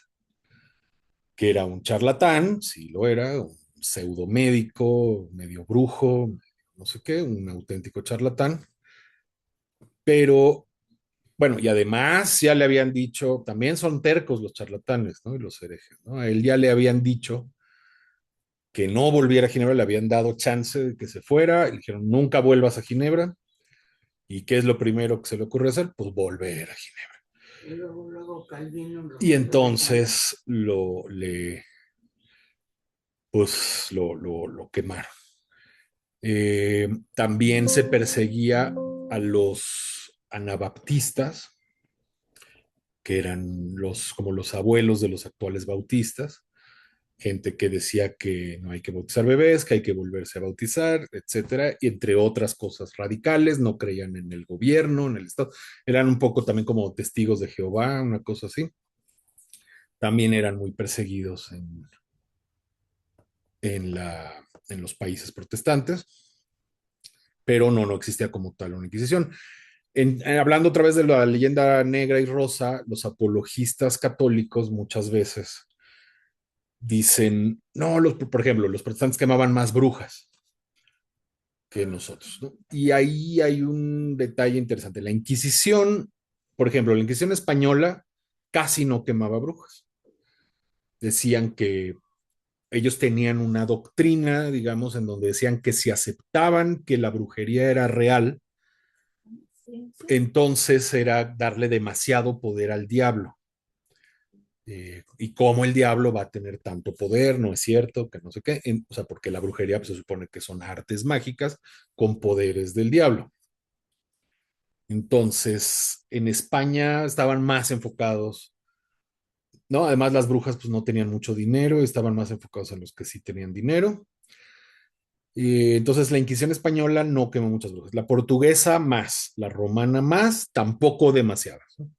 que era un charlatán, sí lo era, un pseudo médico, medio brujo, no sé qué, un auténtico charlatán. Pero bueno, y además ya le habían dicho, también son tercos los charlatanes, ¿no? Y los herejes, ¿no? A él ya le habían dicho que no volviera a Ginebra, le habían dado chance de que se fuera, y le dijeron, nunca vuelvas a Ginebra. ¿Y qué es lo primero que se le ocurre hacer? Pues volver a Ginebra. Y luego Calvino lo Y mandó entonces lo quemaron. También se perseguía a los anabaptistas, que eran como los abuelos de los actuales bautistas, gente que decía que no hay que bautizar bebés, que hay que volverse a bautizar, etcétera, y entre otras cosas radicales, no creían en el gobierno, en el Estado, eran un poco también como testigos de Jehová, una cosa así. También eran muy perseguidos en los países protestantes, pero no existía como tal una Inquisición. Hablando otra vez de la leyenda negra y rosa, los apologistas católicos muchas veces dicen, no, por ejemplo, los protestantes quemaban más brujas que nosotros, ¿no? Y ahí hay un detalle interesante. La Inquisición, por ejemplo, la Inquisición española casi no quemaba brujas. Decían que ellos tenían una doctrina, digamos, en donde decían que si aceptaban que la brujería era real, entonces era darle demasiado poder al diablo. Y cómo el diablo va a tener tanto poder, no es cierto, que no sé qué, o sea, porque la brujería pues, se supone que son artes mágicas con poderes del diablo. Entonces, en España estaban más enfocados, ¿no? Además, las brujas pues no tenían mucho dinero, estaban más enfocados en los que sí tenían dinero. Entonces la Inquisición española no quemó muchas brujas. La portuguesa más, la romana más, tampoco demasiadas, ¿no?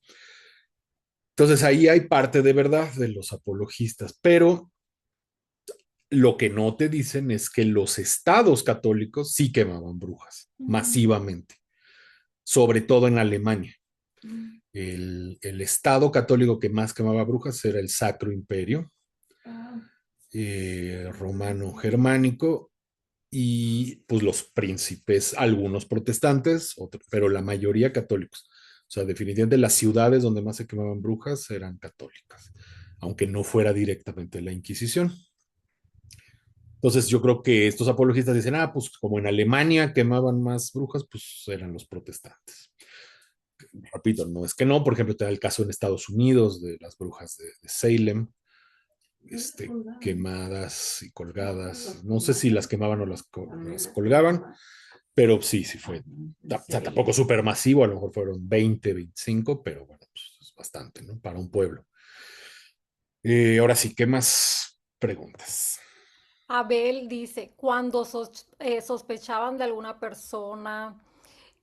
Entonces ahí hay parte de verdad de los apologistas, pero lo que no te dicen es que los estados católicos sí quemaban brujas masivamente, sobre todo en Alemania. El estado católico que más quemaba brujas era el Sacro Imperio Romano Germánico y pues los príncipes, algunos protestantes, pero la mayoría católicos. O sea, definitivamente las ciudades donde más se quemaban brujas eran católicas, aunque no fuera directamente la Inquisición. Entonces yo creo que estos apologistas dicen, pues como en Alemania quemaban más brujas, pues eran los protestantes. Repito, no es que no, por ejemplo, te da el caso en Estados Unidos de las brujas de Salem, quemadas y colgadas. No sé si las quemaban o las colgaban, pero sí, sí fue. O sea, tampoco súper masivo, a lo mejor fueron 20, 25, pero bueno, pues es bastante, ¿no? Para un pueblo. Ahora sí, ¿qué más preguntas? Abel dice, cuando sospechaban de alguna persona,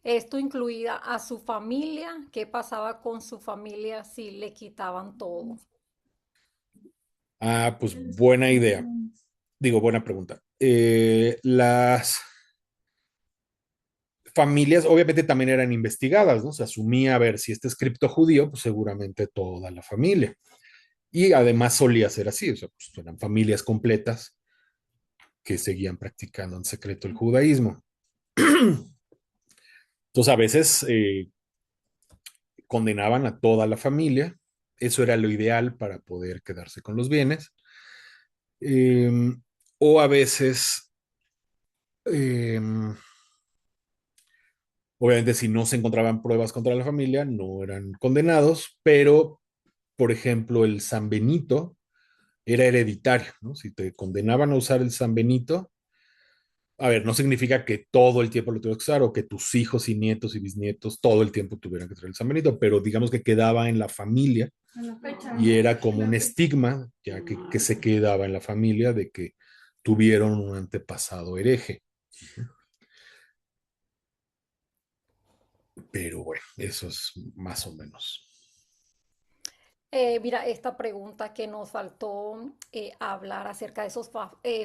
esto incluía a su familia, ¿qué pasaba con su familia si le quitaban todo? Pues buena idea. Digo, buena pregunta. Las familias obviamente también eran investigadas, ¿no? Se asumía a ver si este es criptojudío, pues seguramente toda la familia. Y además solía ser así, o sea, pues eran familias completas que seguían practicando en secreto el judaísmo. Entonces a veces condenaban a toda la familia, eso era lo ideal para poder quedarse con los bienes, eh, o a veces, eh, obviamente si no se encontraban pruebas contra la familia, no eran condenados, pero, por ejemplo, el San Benito era hereditario, ¿no? Si te condenaban a usar el San Benito, a ver, no significa que todo el tiempo lo tuvieras que usar o que tus hijos y nietos y bisnietos todo el tiempo tuvieran que traer el San Benito, pero digamos que quedaba en la familia y era como un estigma, ya que se quedaba en la familia de que tuvieron un antepasado hereje. Pero bueno, eso es más o menos. Mira, esta pregunta que nos faltó hablar acerca de esos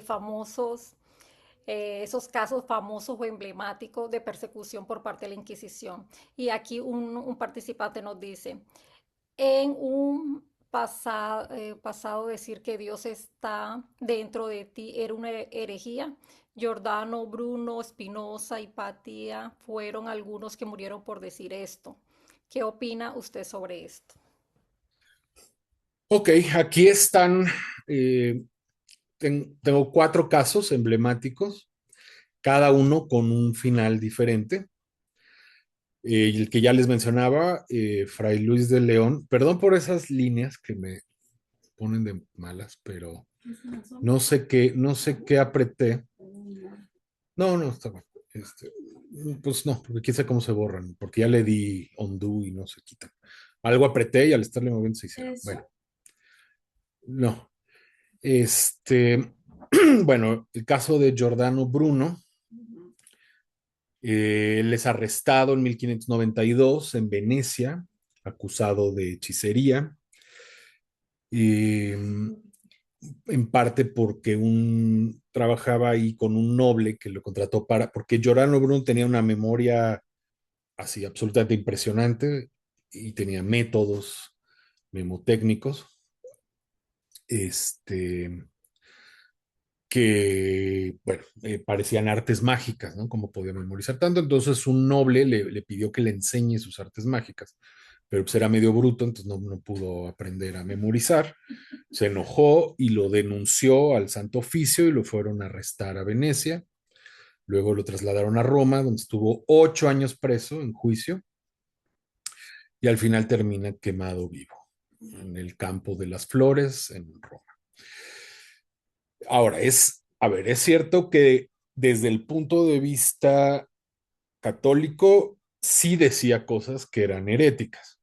famosos, esos casos famosos o emblemáticos de persecución por parte de la Inquisición. Y aquí un participante nos dice, en un pasado decir que Dios está dentro de ti era una herejía. Giordano, Bruno, Spinoza, Hipatia fueron algunos que murieron por decir esto. ¿Qué opina usted sobre esto? Ok, aquí están, eh, tengo 4 casos emblemáticos, cada uno con un final diferente. El que ya les mencionaba, Fray Luis de León, perdón por esas líneas que me ponen de malas, pero no sé qué apreté. No, no, está bueno. Este, pues no, porque quién sabe cómo se borran, porque ya le di undo y no se quitan. Algo apreté y al estarle moviendo se hicieron. Bueno, no. Este, bueno, el caso de Giordano Bruno, él es arrestado en 1592 en Venecia, acusado de hechicería, en parte porque trabajaba ahí con un noble que lo contrató porque Giordano Bruno tenía una memoria así absolutamente impresionante y tenía métodos memotécnicos, este, que, bueno, parecían artes mágicas, ¿no? Como podía memorizar tanto. Entonces un noble le pidió que le enseñe sus artes mágicas, pero pues era medio bruto, entonces no pudo aprender a memorizar. Se enojó y lo denunció al Santo Oficio y lo fueron a arrestar a Venecia. Luego lo trasladaron a Roma, donde estuvo 8 años preso en juicio y al final termina quemado vivo en el campo de las flores en Roma. Ahora, a ver, es cierto que desde el punto de vista católico sí decía cosas que eran heréticas,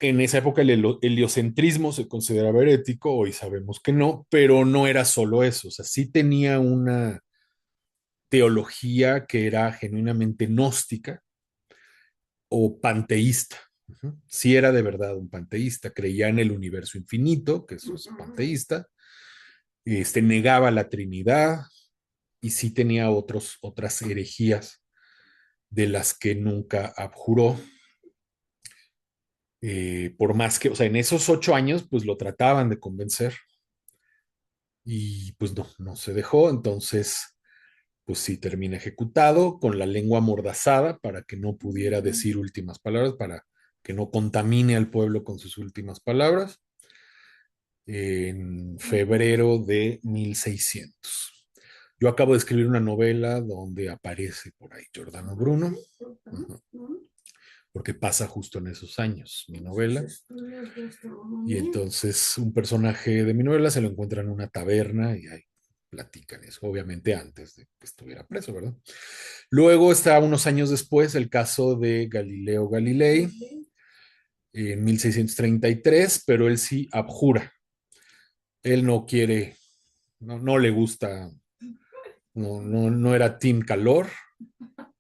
En esa época el heliocentrismo se consideraba herético, hoy sabemos que no, pero no era solo eso, o sea, sí tenía una teología que era genuinamente gnóstica o panteísta. Sí era de verdad un panteísta, creía en el universo infinito, que eso es panteísta, negaba la Trinidad y sí tenía otras herejías de las que nunca abjuró. Por más que, o sea, en esos 8 años, pues lo trataban de convencer y pues no se dejó, entonces, pues sí termina ejecutado con la lengua amordazada para que no pudiera decir últimas palabras, para que no contamine al pueblo con sus últimas palabras, en febrero de 1600. Yo acabo de escribir una novela donde aparece por ahí Giordano Bruno, porque pasa justo en esos años mi novela. Y entonces un personaje de mi novela se lo encuentra en una taberna y ahí platican eso, obviamente antes de que estuviera preso, ¿verdad? Luego está unos años después el caso de Galileo Galilei en 1633, pero él sí abjura. Él no quiere, no le gusta, no era team calor,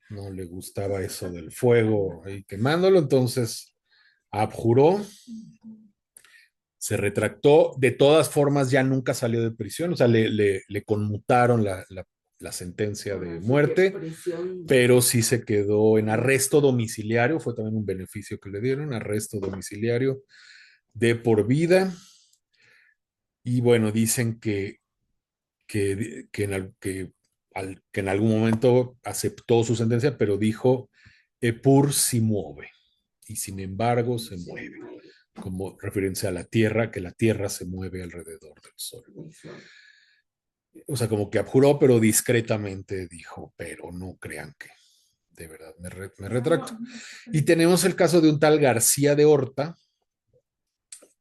no le gustaba eso del fuego ahí quemándolo, entonces abjuró, se retractó, de todas formas ya nunca salió de prisión, o sea, le conmutaron la sentencia de muerte, pero sí se quedó en arresto domiciliario, fue también un beneficio que le dieron, arresto domiciliario de por vida, y bueno, dicen que en algún momento aceptó su sentencia, pero dijo, Epur si mueve, y sin embargo se mueve, como referencia a la Tierra, que la Tierra se mueve alrededor del Sol. O sea, como que abjuró, pero discretamente dijo, pero no crean que, de verdad, me retracto. Y tenemos el caso de un tal García de Horta,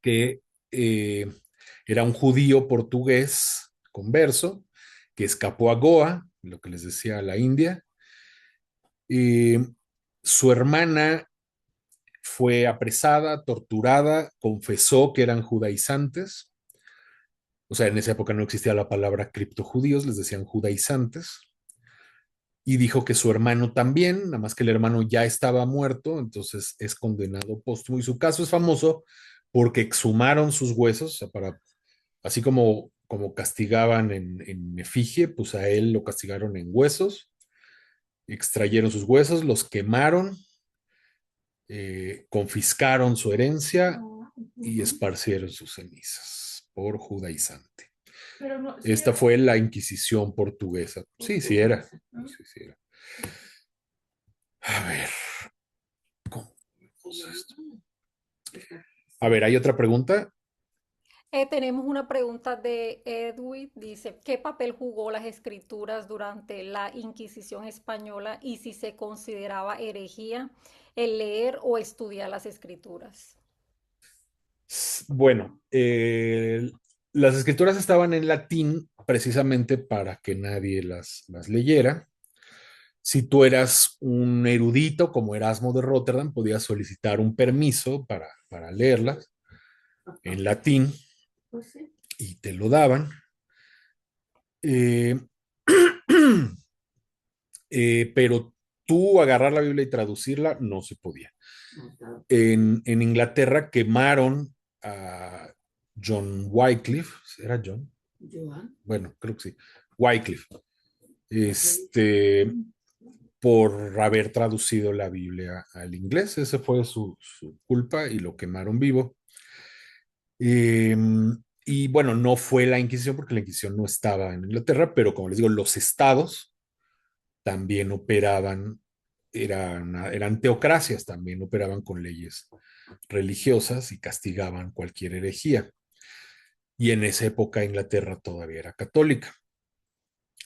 que eh, era un judío portugués converso, que escapó a Goa, lo que les decía, a la India. Su hermana fue apresada, torturada, confesó que eran judaizantes. O sea, en esa época no existía la palabra criptojudíos, les decían judaizantes. Y dijo que su hermano también, nada más que el hermano ya estaba muerto, entonces es condenado póstumo. Y su caso es famoso porque exhumaron sus huesos, o sea, así como castigaban en efigie, pues a él lo castigaron en huesos, extrayeron sus huesos, los quemaron, confiscaron su herencia y esparcieron sus cenizas por judaizante. Esta fue la Inquisición portuguesa. Sí, sí era. Sí, sí era. A ver, ¿cómo vemos esto? A ver, ¿hay otra pregunta? Tenemos una pregunta de Edwin. Dice, ¿qué papel jugó las escrituras durante la Inquisición española y si se consideraba herejía el leer o estudiar las escrituras? Bueno, las escrituras estaban en latín precisamente para que nadie las leyera. Si tú eras un erudito como Erasmo de Rotterdam, podías solicitar un permiso para leerlas en latín y te lo daban. Eh, pero tú agarrar la Biblia y traducirla no se podía. En Inglaterra quemaron a John Wycliffe, ¿era John? Bueno, creo que sí, Wycliffe, por haber traducido la Biblia al inglés. Esa fue su culpa y lo quemaron vivo. Eh, y bueno, no fue la Inquisición porque la Inquisición no estaba en Inglaterra, pero como les digo, los estados también operaban, eran teocracias, también operaban con leyes religiosas y castigaban cualquier herejía. Y en esa época Inglaterra todavía era católica.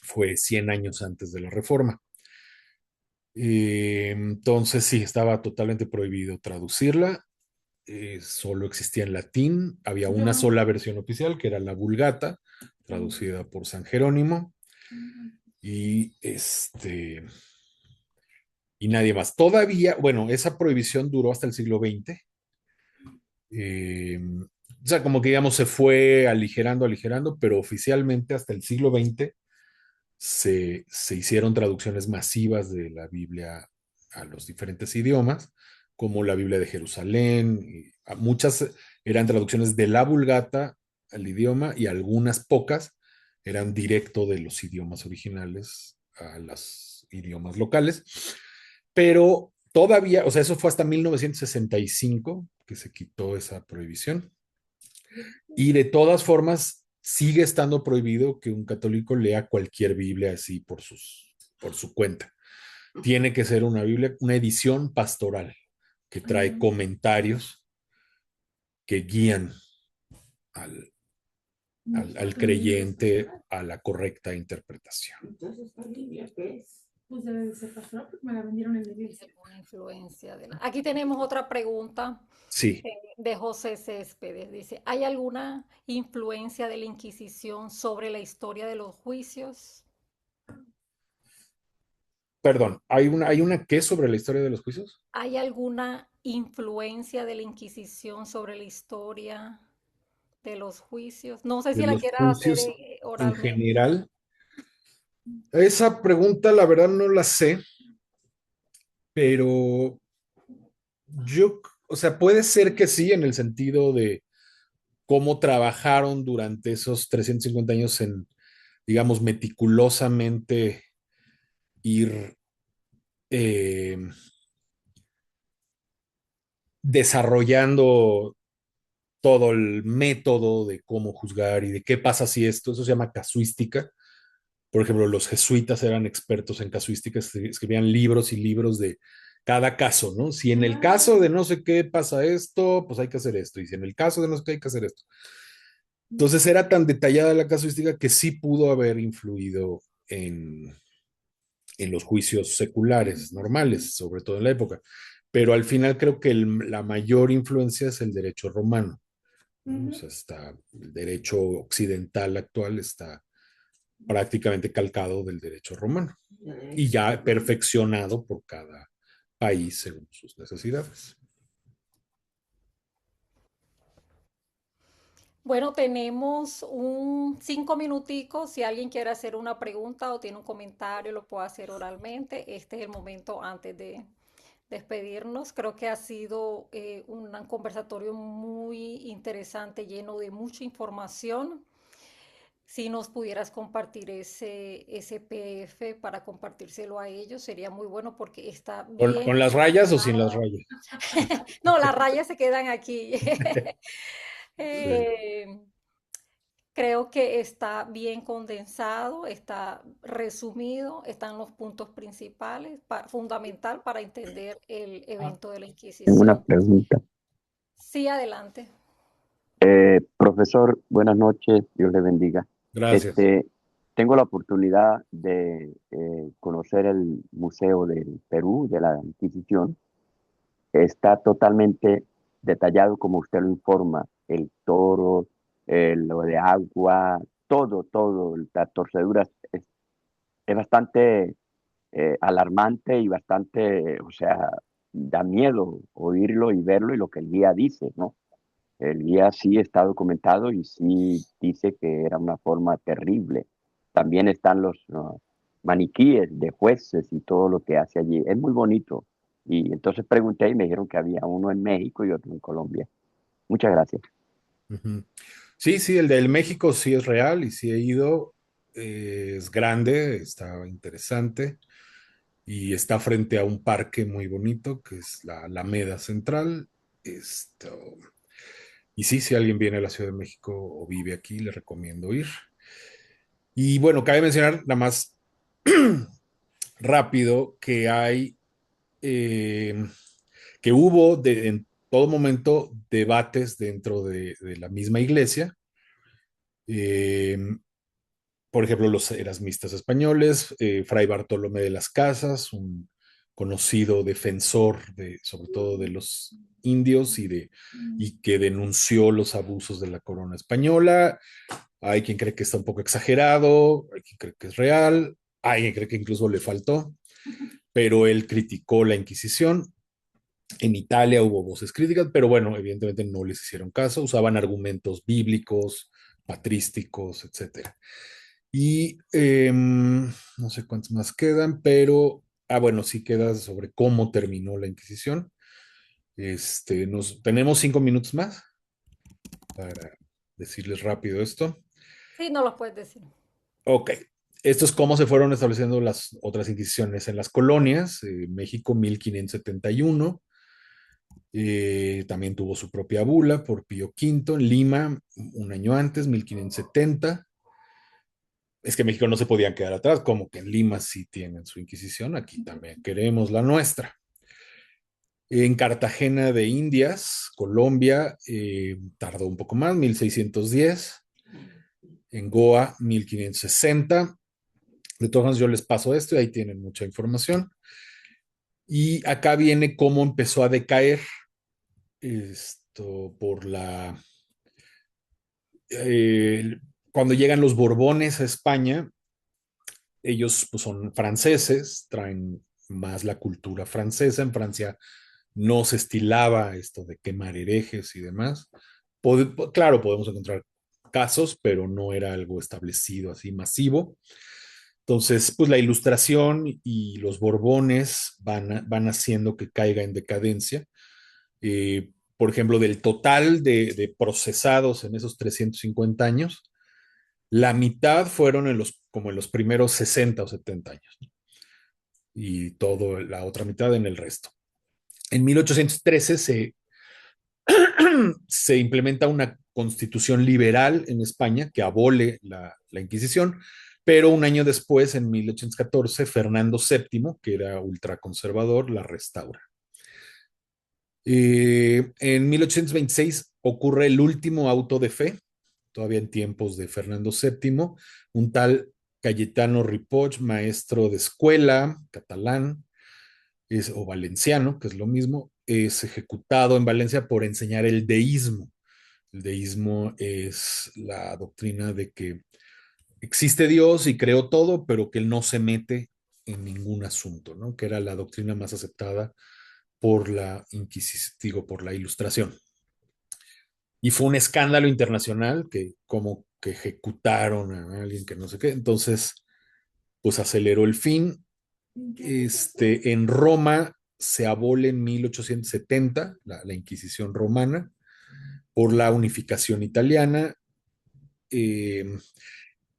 Fue 100 años antes de la Reforma. Entonces sí, estaba totalmente prohibido traducirla. Solo existía en latín. Había una sola versión oficial, que era la Vulgata, traducida por San Jerónimo. Y y nadie más. Todavía, bueno, esa prohibición duró hasta el siglo XX O sea, como que digamos se fue aligerando, aligerando, pero oficialmente hasta el siglo XX se hicieron traducciones masivas de la Biblia a los diferentes idiomas, como la Biblia de Jerusalén. Y muchas eran traducciones de la Vulgata al idioma y algunas pocas eran directo de los idiomas originales a los idiomas locales. Pero todavía, o sea, eso fue hasta 1965 que se quitó esa prohibición. Y de todas formas, sigue estando prohibido que un católico lea cualquier Biblia así por su cuenta. Tiene que ser una Biblia, una edición pastoral que trae comentarios que guían al, al creyente a la correcta interpretación. Entonces, ¿esta Biblia qué es? Pues debe de ser pastoral porque me la vendieron en la iglesia. Una influencia de Aquí tenemos otra pregunta Sí, de José Céspedes. Dice, ¿hay alguna influencia de la Inquisición sobre la historia de los juicios? perdón, hay una qué sobre la historia de los juicios? ¿Hay alguna influencia de la Inquisición sobre la historia de los juicios? No sé De si la los quieras hacer juicios en oralmente. general. Esa pregunta, la verdad, no la sé, pero yo, o sea, puede ser que sí, en el sentido de cómo trabajaron durante esos 350 años en, digamos, meticulosamente ir eh, desarrollando todo el método de cómo juzgar y de qué pasa si esto, eso se llama casuística. Por ejemplo, los jesuitas eran expertos en casuística, escribían libros y libros de cada caso, ¿no? Si en el caso de no sé qué pasa esto, pues hay que hacer esto, y si en el caso de no sé qué hay que hacer esto. Entonces era tan detallada la casuística que sí pudo haber influido en los juicios seculares, normales, sobre todo en la época. Pero al final creo que la mayor influencia es el derecho romano, ¿no? O sea, está, el derecho occidental actual está prácticamente calcado del derecho romano y ya perfeccionado por cada país según sus necesidades. Bueno, tenemos 5 minuticos. Si alguien quiere hacer una pregunta o tiene un comentario, lo puede hacer oralmente. Este es el momento antes de despedirnos. Creo que ha sido un conversatorio muy interesante, lleno de mucha información. Si nos pudieras compartir ese PDF para compartírselo a ellos, sería muy bueno porque está bien Con las rayas o sin las explicado. rayas? No, las rayas se quedan aquí. Sí. Eh, Creo que está bien condensado, está resumido, están los puntos principales, fundamental para entender el evento de la Tengo una Inquisición. pregunta. Sí, adelante. Profesor, buenas noches, Dios le bendiga. Gracias. Este, tengo la oportunidad de conocer el Museo del Perú, de la Inquisición. Está totalmente detallado como usted lo informa, el toro, lo de agua, todo, las torceduras. Es bastante alarmante y bastante, o sea, da miedo oírlo y verlo y lo que el guía dice, ¿no? El guía sí está documentado y sí dice que era una forma terrible. También están los maniquíes de jueces y todo lo que hace allí. Es muy bonito. Y entonces pregunté y me dijeron que había uno en México y otro en Colombia. Muchas gracias. Ujú. Sí, sí, el del México sí es real y sí he ido. Es grande, está interesante y está frente a un parque muy bonito que es la Alameda Central. Esto, y sí, si alguien viene a la Ciudad de México o vive aquí, le recomiendo ir. Y bueno, cabe mencionar nada más rápido que hay, eh, que hubo en todo momento debates dentro de la misma iglesia. Eh, por ejemplo, los erasmistas españoles, Fray Bartolomé de las Casas, un conocido defensor de, sobre todo de los indios y que denunció los abusos de la corona española. Hay quien cree que está un poco exagerado, hay quien cree que es real, hay quien cree que incluso le faltó, pero él criticó la Inquisición En Italia hubo voces críticas, pero bueno, evidentemente no les hicieron caso, usaban argumentos bíblicos, patrísticos, etcétera. Y no sé cuántos más quedan, pero, bueno, sí queda sobre cómo terminó la Inquisición. Tenemos 5 minutos más para decirles rápido esto. Sí, no los puedes decir. Ok, esto es cómo se fueron estableciendo las otras inquisiciones en las colonias. México 1571, también tuvo su propia bula por Pío V. En Lima, un año antes, 1570. Es que en México no se podían quedar atrás, como que en Lima sí tienen su inquisición, aquí también queremos la nuestra. En Cartagena de Indias, Colombia, tardó un poco más, 1610. En Goa, 1560. De todas formas, yo les paso esto y ahí tienen mucha información. Y acá viene cómo empezó a decaer esto por eh, cuando llegan los Borbones a España. Ellos pues, son franceses, traen más la cultura francesa. En Francia no se estilaba esto de quemar herejes y demás. Claro, podemos encontrar casos, pero no era algo establecido así masivo. Entonces, pues la Ilustración y los Borbones van haciendo que caiga en decadencia. Por ejemplo, del total de procesados en esos 350 años, la mitad fueron como en los primeros 60 o 70 años, ¿no? Y toda la otra mitad en el resto. En 1813 se implementa una constitución liberal en España que abole la Inquisición, pero un año después, en 1814, Fernando VII, que era ultraconservador, la restaura. En 1826 ocurre el último auto de fe, todavía en tiempos de Fernando VII, un tal Cayetano Ripoll, maestro de escuela catalán, o valenciano, que es lo mismo, es ejecutado en Valencia por enseñar el deísmo. El deísmo es la doctrina de que existe Dios y creó todo, pero que él no se mete en ningún asunto, ¿no? Que era la doctrina más aceptada por la Inquisición, por la Ilustración. Y fue un escándalo internacional que como que ejecutaron a alguien que no sé qué. Entonces, pues aceleró el fin. En Roma se abole en 1870 la Inquisición romana por la unificación italiana. eh,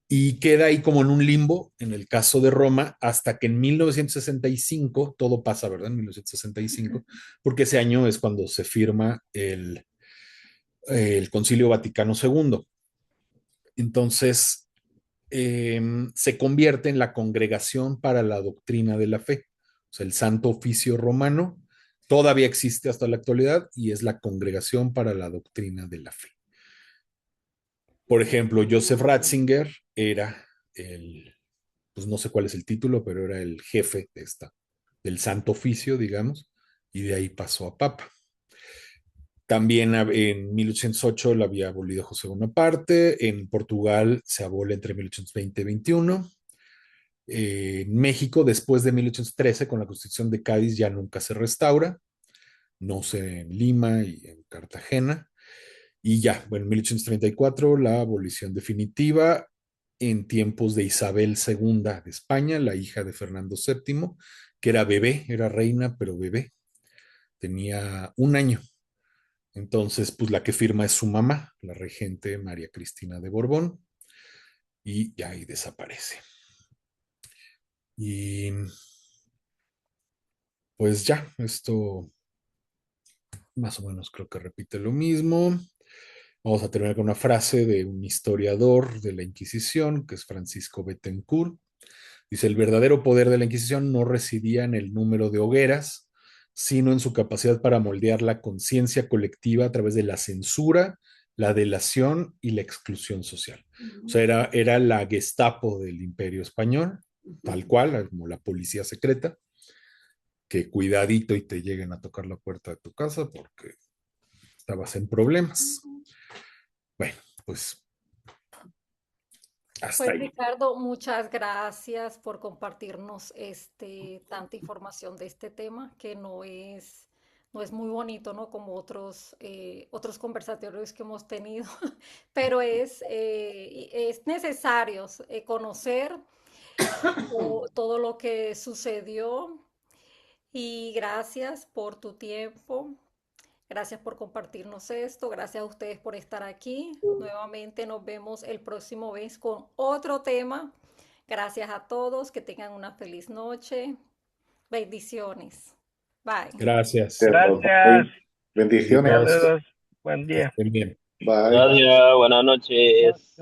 y queda ahí como en un limbo en el caso de Roma hasta que en 1965, todo pasa, ¿verdad? En 1965, porque ese año es cuando se firma el Concilio Vaticano II. Entonces, se convierte en la Congregación para la Doctrina de la Fe. O sea, el Santo Oficio Romano todavía existe hasta la actualidad y es la Congregación para la Doctrina de la Fe. Por ejemplo, Joseph Ratzinger era pues no sé cuál es el título, pero era el jefe del Santo Oficio, digamos, y de ahí pasó a Papa. También en 1808 la había abolido José Bonaparte. En Portugal se abole entre 1820 y 21. En México, después de 1813, con la Constitución de Cádiz, ya nunca se restaura. No sé, en Lima y en Cartagena. Y ya, bueno, en 1834 la abolición definitiva en tiempos de Isabel II de España, la hija de Fernando VII, que era bebé, era reina, pero bebé. Tenía un año. Entonces, pues la que firma es su mamá, la regente María Cristina de Borbón, y ahí desaparece. Y pues ya, esto más o menos creo que repite lo mismo. Vamos a terminar con una frase de un historiador de la Inquisición, que es Francisco Bettencourt. Dice, el verdadero poder de la Inquisición no residía en el número de hogueras, sino en su capacidad para moldear la conciencia colectiva a través de la censura, la delación y la exclusión social. O sea, era la Gestapo del Imperio Español, tal cual, como la policía secreta, que cuidadito y te lleguen a tocar la puerta de tu casa porque estabas en problemas. Bueno, pues hasta Pues ahí. Ricardo, muchas gracias por compartirnos tanta información de este tema que no es muy bonito, ¿no? Como otros conversatorios que hemos tenido, pero es necesario conocer todo lo que sucedió y gracias por tu tiempo. Gracias por compartirnos esto. Gracias a ustedes por estar aquí. Nuevamente nos vemos el próximo mes con otro tema. Gracias a todos. Que tengan una feliz noche. Bendiciones. Bye. Gracias. Gracias. Bendiciones. Saludos. Buen Que día. estén bien. Gracias, buenas noches.